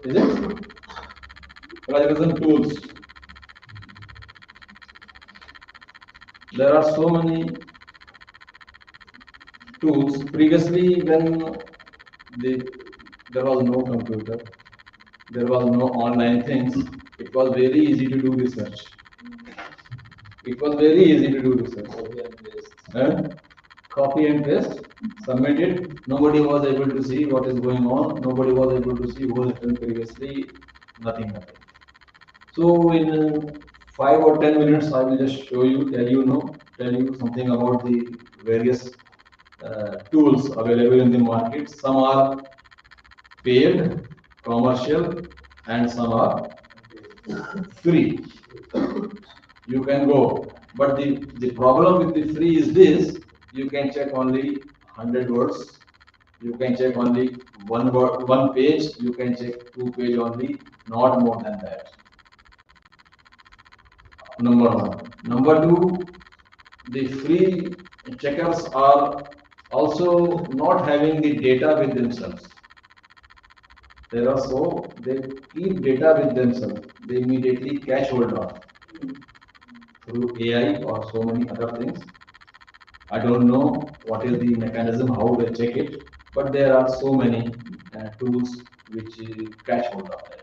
Is it? Plagiarism tools. There are so many tools. Previously, when the, there was no computer, there was no online things, it was very easy to do research. It was very easy to do research. Copy and paste, submit it. Nobody was able to see what is going on. Nobody was able to see who has written previously. Nothing. So in 5 or 10 minutes, I will just show you, tell you something about the various tools available in the market. Some are paid, commercial, and some are free. You can go, but the problem with the free is this: you can check only 100 words. You can check only one page. You can check 2 page only, not more than that. Number one. Number two, the free checkers are also not having the data with themselves. They are so they keep data with themselves. They immediately catch hold of through AI or so many other things. I don't know what is the mechanism, how they check it, but there are so many tools which catch hold of that.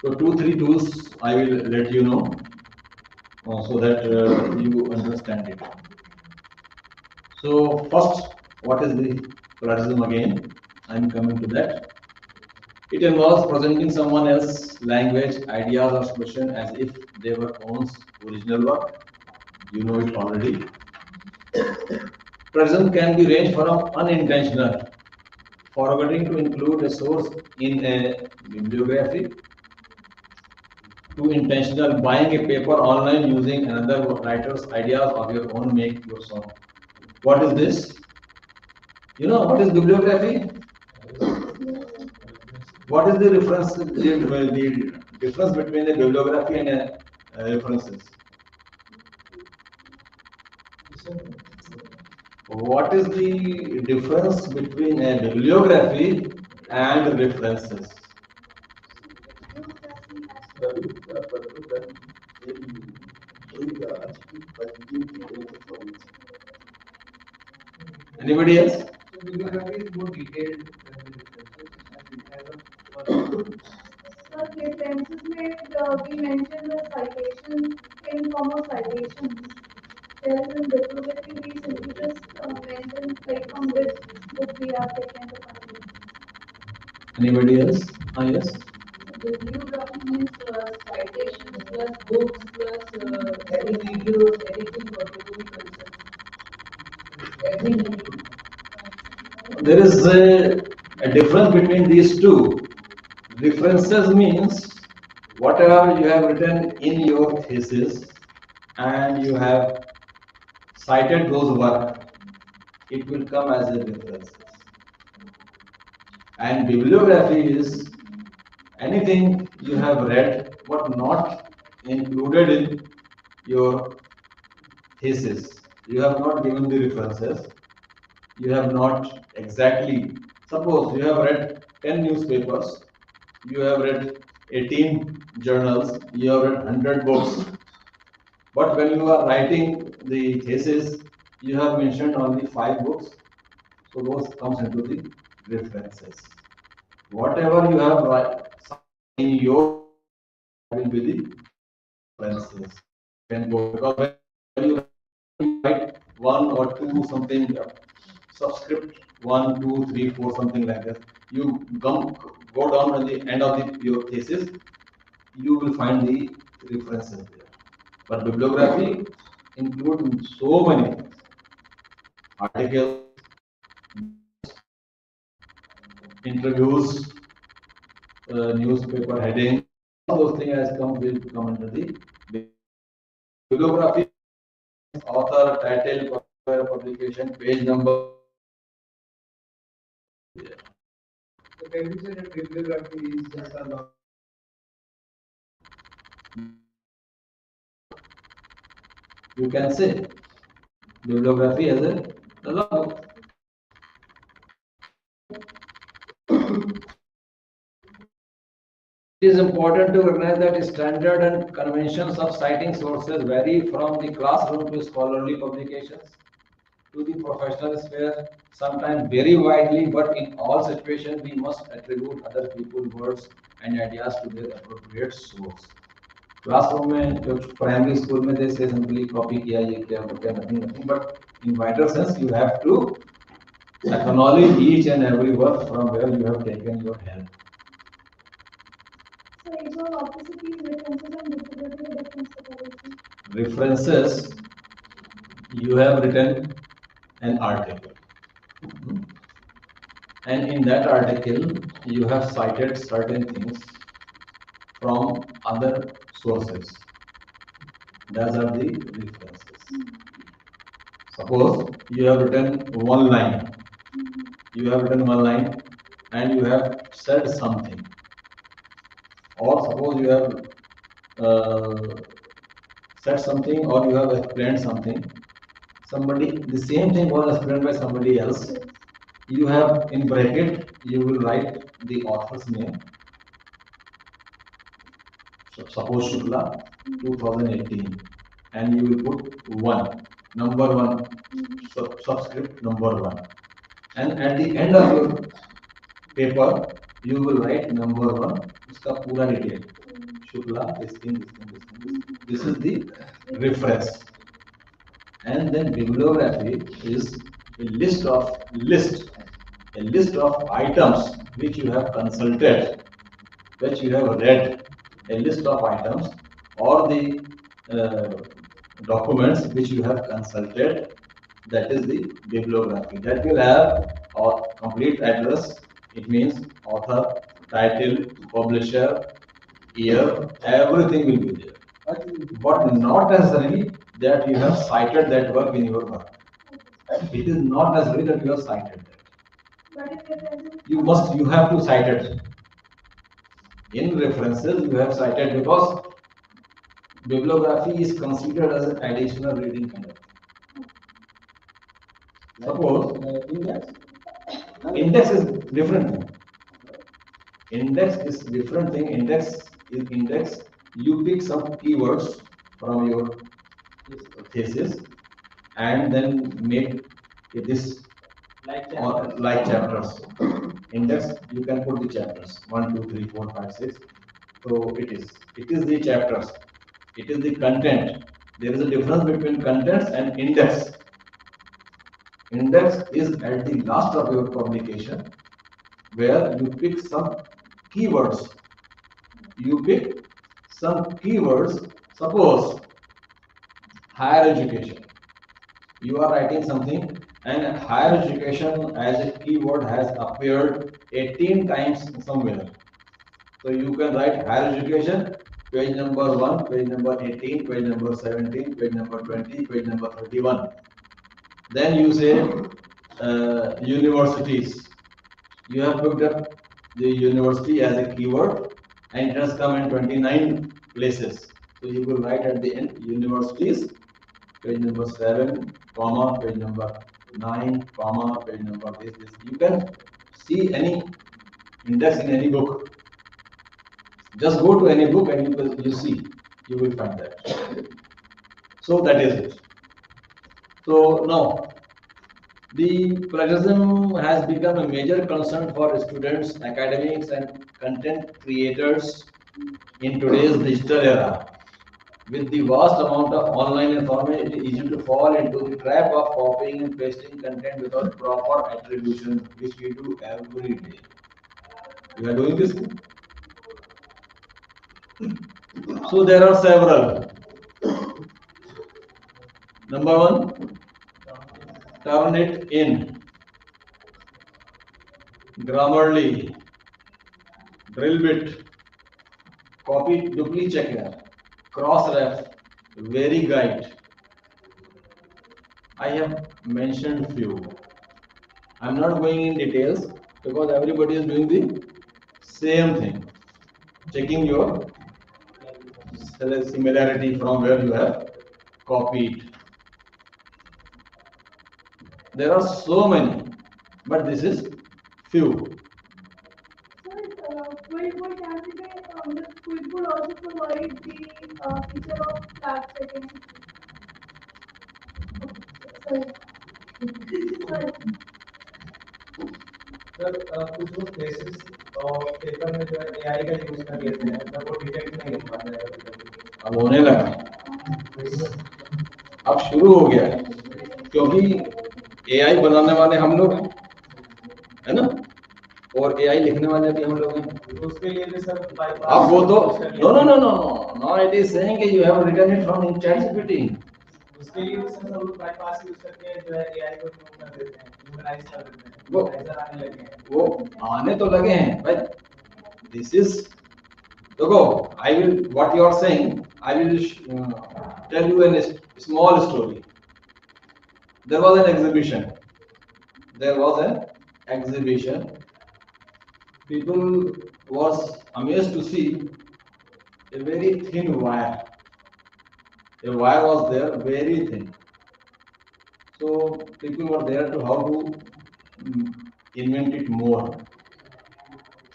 So 2, 3 tools I will let you know so that you understand it. So first, what is the plagiarism again? I am coming to that. It involves presenting someone else's language, ideas, or solution as if they were one's original work. You know it already. Plagiarism can be ranged from unintentional, forgetting to include a source in a bibliography, to intentional, buying a paper online using another writer's ideas of your own, make your song. What is this? You know what is bibliography? What is the difference between a bibliography and a references? What is the difference between a bibliography and references? Anybody else? So bibliography is more detailed than the references. As a Sir, references may we mention the citation in form of citations. Whereas in bibliography, we simply just mention like from which book we have taken the content. Anybody else? Ah, yes. Bibliography means citations plus books plus any videos, anything whatever we concern. Everything. There is a difference between these two. References means whatever you have written in your thesis and you have cited those work, it will come as a reference. And bibliography is anything you have read but not included in your thesis. You have not given the references. You have not exactly, suppose you have read 10 newspapers, you have read 18 journals, you have read 100 books, but when you are writing the thesis, you have mentioned only 5 books, so those comes into the references. Whatever you have in your will be the references. Can go because when you write one or two something subscript 1, 2, 3, 4 something like that, you go down at the end of your thesis, you will find the references there. But bibliography includes so many things: articles, interviews, newspaper heading, all those things has come under the bibliography. Author, title, publication, page number. So can we say that bibliography is just a long You can say bibliography as a logbook. It is important to recognize that standard and conventions of citing sources vary from the classroom to scholarly publications to the professional sphere, sometimes very widely, but in all situations we must attribute other people's words and ideas to their appropriate source. Classroom में primary school में they say simply copy किया ये किया वो किया nothing but in wider sense you have to acknowledge each and every work from where you have taken your help. So each of opacity references and bibliography reference separation. References, you have written an article, and in that article you have cited certain things from other sources. Those are the references. Suppose you have written one line, and you have said something, or suppose you have said something or you have explained something. The same thing was explained by somebody else. You have in bracket, you will write the author's name. So suppose Shukla 2018, and you will put 1, number 1, subscript number 1. And at the end of your paper, you will write number 1, uska pura detail. Shukla, this thing. This is the reference. And then bibliography is a list of items which you have consulted, which you have read, a list of items or the documents which you have consulted. That is the bibliography. That will have a complete address. It means author, title, publisher, year, everything will be there. But not necessarily that you have cited that work in your work. It is not necessary that you have cited that. But if references. You have to cite it. In references, you have cited because bibliography is considered as an additional reading conduct. Suppose index is different thing. Index is different thing. Index. You pick some keywords from your thesis and then make this like chapters. Index, you can put the chapters 1, 2, 3, 4, 5, 6. So it is the chapters. It is the content. There is a difference between contents and index. Index is at the last of your publication, where you pick some keywords. Suppose higher education. You are writing something, and higher education as a keyword has appeared 18 times somewhere. So you can write higher education, page number 1, page number 18, page number 17, page number 20, page number 31. Then you say universities. You have picked up the university as a keyword, and it has come in 29 places. So you will write at the end universities, page number 7, comma, page number 9, comma, page number this. You can see any index in any book. Just go to any book and you will find that. So that is it. So now, The plagiarism has become a major concern for students, academics, and content creators in today's digital era. With the vast amount of online information, it is easy to fall into the trap of copying and pasting content without proper attribution, which we do every day. You are doing this? So there are several. Number one, turn it in. Grammarly, Drillbit, copy dupli checker, crossref, very guide. I have mentioned few. I'm not going in details because everybody is doing the same thing, checking your similarity from where you have copied. There are so many, but this is few. Sir, will candidate the quick will also provide the feature of flag checking? Sorry. Sorry. Sir कुछ वो cases और paper में जो है AI का use कर लेते हैं तब वो डिटेक्ट नहीं हो पाता है कभी अब होने लगा है, अब शुरू हो गया है, क्योंकि एआई बनाने वाले हम लोग हैं, है ना, और एआई लिखने वाले भी हम लोग हैं. तो उसके लिए भी सर अब वो तो नो इट इज सेइंग कि you have written it from in ChatGPT. उसके लिए भी सर सब लोग बाईपास यूज करके जो है एआई को रिमूव कर देते हैं ह्यूमनाइज कर देते हैं वो ऐसा आने लगे हैं वो आने तो लगे हैं, बट दिस इज देखो, I will what you are saying, I will tell you an small story. There was an exhibition, there was an exhibition. People was amazed to see a very thin wire. A wire was there, very thin. So people were there to how to invent it more.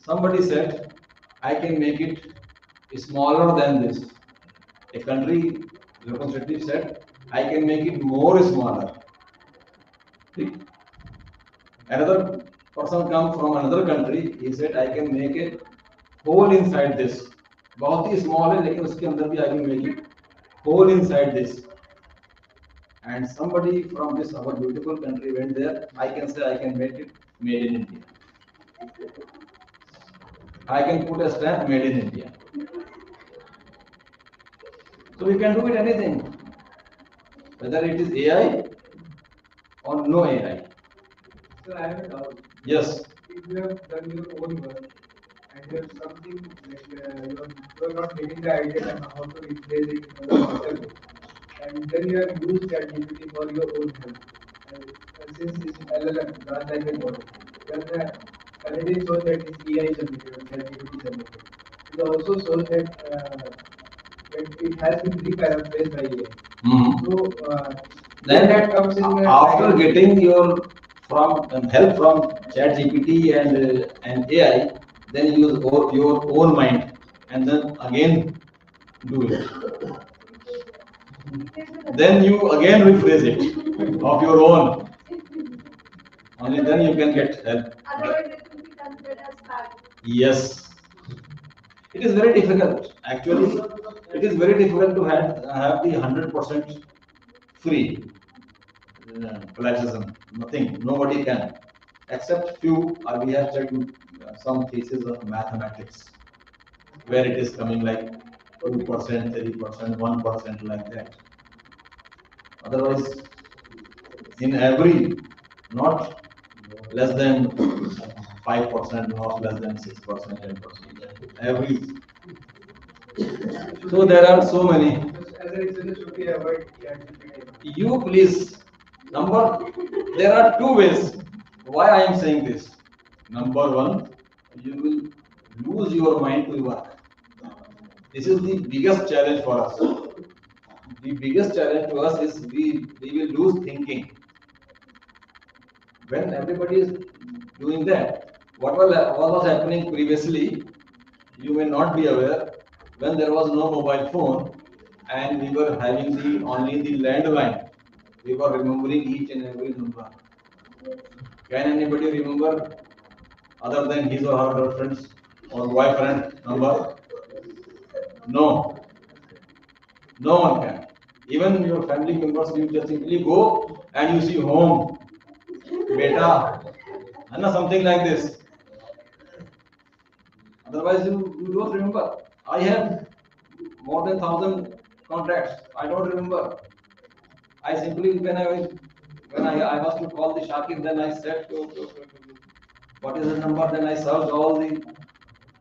Somebody said, I can make it smaller than this. A country representative said, I can make it more smaller. See? Another person come from another country, he said I can make a hole inside this. बहुत ही small है लेकिन उसके अंदर भी I will make it hole inside this. And somebody from this our beautiful country went there. I can say I can make it made in India. I can put a stamp made in India. So we can do it anything, whether it is AI or no AI. Sir, I have a doubt. Yes. If you have done your own work and you have something like you are not getting the idea on how to replace it in a better way, and then you have used ChatGPT for your own help. And since it's LLM, large language model, then already shows that it's AI generated or ChatGPT generated. It also shows that it has been re-paraphrased by AI. So then that comes in after getting your from help from ChatGPT and AI, then use your own mind and then again do it. Then you again rephrase it of your own. Only then you can get help. Otherwise, it will be considered as flag. Yes. It is very difficult. Actually, it is very difficult to have the 100% free plagiarism. Nothing. Nobody can. Except few. We have checked some cases of mathematics where it is coming like 2%, 3%, 1% like that. Otherwise, in every, not less than 5%, not less than 6%, 10%. Every. So there are so many. as a researcher, should we avoid ChatGPT? You please. There are two ways. Why I am saying this? Number one, you will lose your mind to work. This is the biggest challenge for us. The biggest challenge to us is we will lose thinking. When everybody is doing that, what was happening previously, you may not be aware, when there was no mobile phone and we were having only the landline, we were remembering each and every number. Can anybody remember other than his or her girlfriend's or boyfriend number? No, no one can. Even your family members, you just simply go and you see home, beta, and something like this. Otherwise, you don't remember. I have more than 1,000 contacts. I don't remember. I simply when I was to call the Shakir, then I said what is the number? Then I searched all the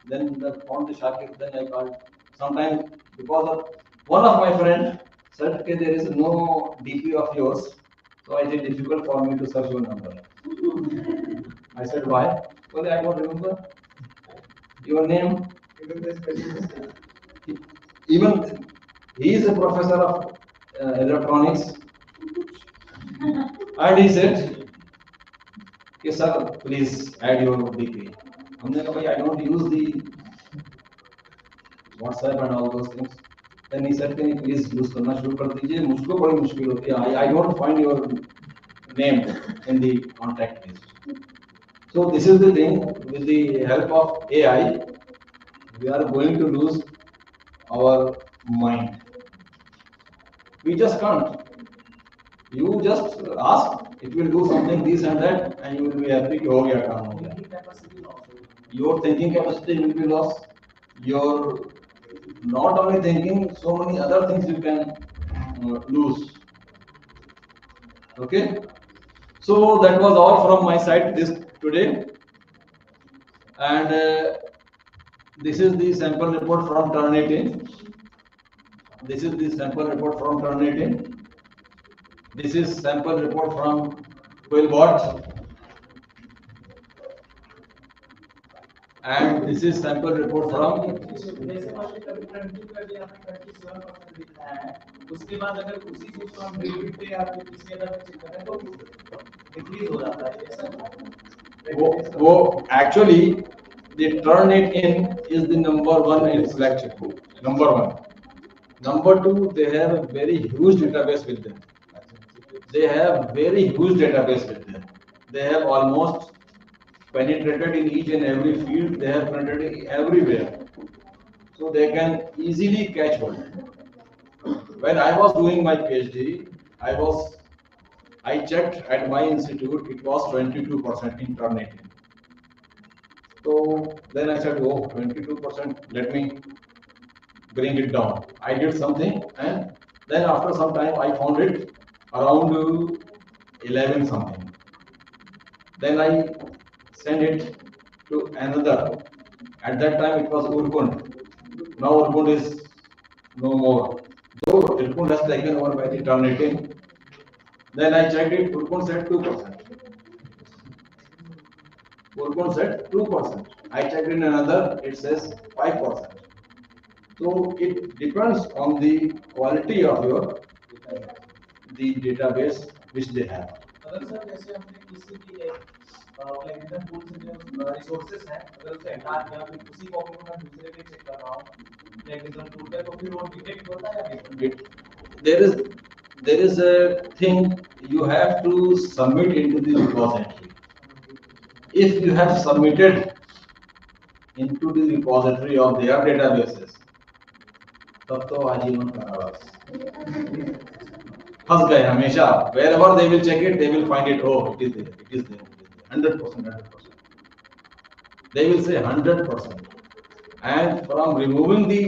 then found the Shakir. Then I called. Sometimes because of one of my friend said, okay, there is no DP of yours, so it is difficult for me to search your number. I said why? Well, I don't remember your name. Even the spelling mistake. Even he is a professor of electronics, and he said, okay, sir, please add your DP. हमने कहा भाई I don't use the WhatsApp and all those things. Then he said, can you please use करना शुरू कर दीजिए मुझको बड़ी मुश्किल होती है I don't find your name in the contact list. So this is the thing, with the help of AI, we are going to lose our mind. We just can't. You just ask, it will do something this and that, and you will be happy कि हो गया काम हो गया. Your thinking capacity will be lost. Your not only thinking, so many other things you can lose. Okay. So that was all from my side this today, and this is the sample report from Turnitin. This is the sample report from Turnitin. This is sample report from Quillbot, and this is sample report from. जैसे मान लीजिए कभी 22 कर दिया आपने 27% दिखाया है उसके बाद अगर उसी चीज को हम रिपीट पे या फिर किसी अदर पे चेक करें तो डिक्रीज हो जाता है ऐसा वो actually the Turnitin is the number one in selection. Number one. Number two, they have a very huge database with them. They have very huge database with them. They have almost penetrated in each and every field. They have penetrated everywhere. So they can easily catch hold. When I was doing my PhD, I checked at my institute, it was 22% in Turnitin. So then I said, oh, 22%, let me bring it down. I did something, and then after some time I found it around 11 something. Then I sent it to another. At that time it was Urkund. Now Urkund is no more. Though Urkund has taken over by the Turnitin. Then I checked it, Urkund said 2%. Urkund said 2%. I checked in another, it says 5%. So it depends on the quality of your the database which they have. अगर sir जैसे हमने किसी भी एक platinum tool से जो resources हैं अगर उसे हटा दिया फिर उसी कॉपी को मैं दूसरे पे चेक कर रहा हूँ प्लेटिनम टूल पे तो फिर वो डिटेक्ट होता है या नहीं There is a thing you have to submit into the repository. If you have submitted into the repository of their databases, तब तो आजीवन कारावास. फंस गए हमेशा. Wherever they will check it, they will find it. Oh, it is there. It is there. 100%. 100%. They will say 100%. And from removing the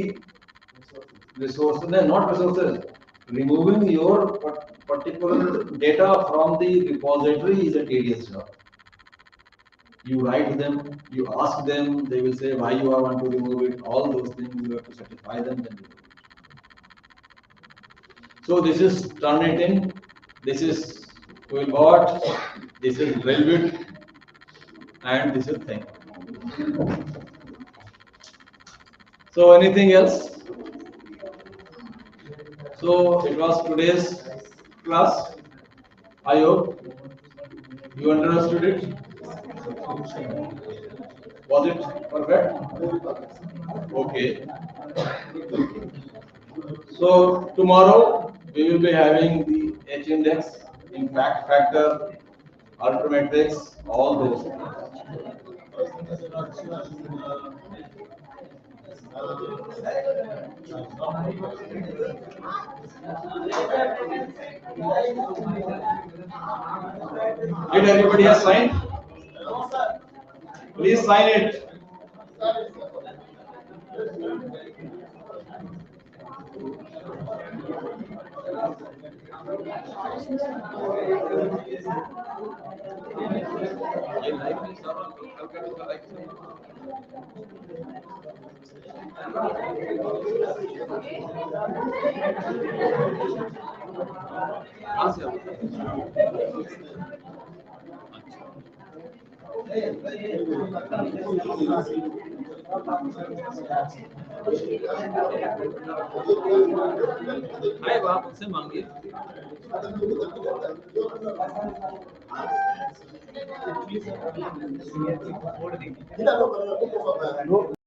resources, not resources, removing your particular data from the repository is a tedious job. You write them, you ask them, they will say why you want to remove it, all those things you have to satisfy them, then remove it. So this is Turnitin, this is Quillbot, this is Drillbit, and this is Thing. So anything else? So it was today's class. I hope you understood it. Was it perfect? Okay. So tomorrow we will be having the H index, impact factor, Ultrametrics, all those things. Did everybody has signed? Please sign it. हाय आप उनसे मांगिए छोड़ देंगे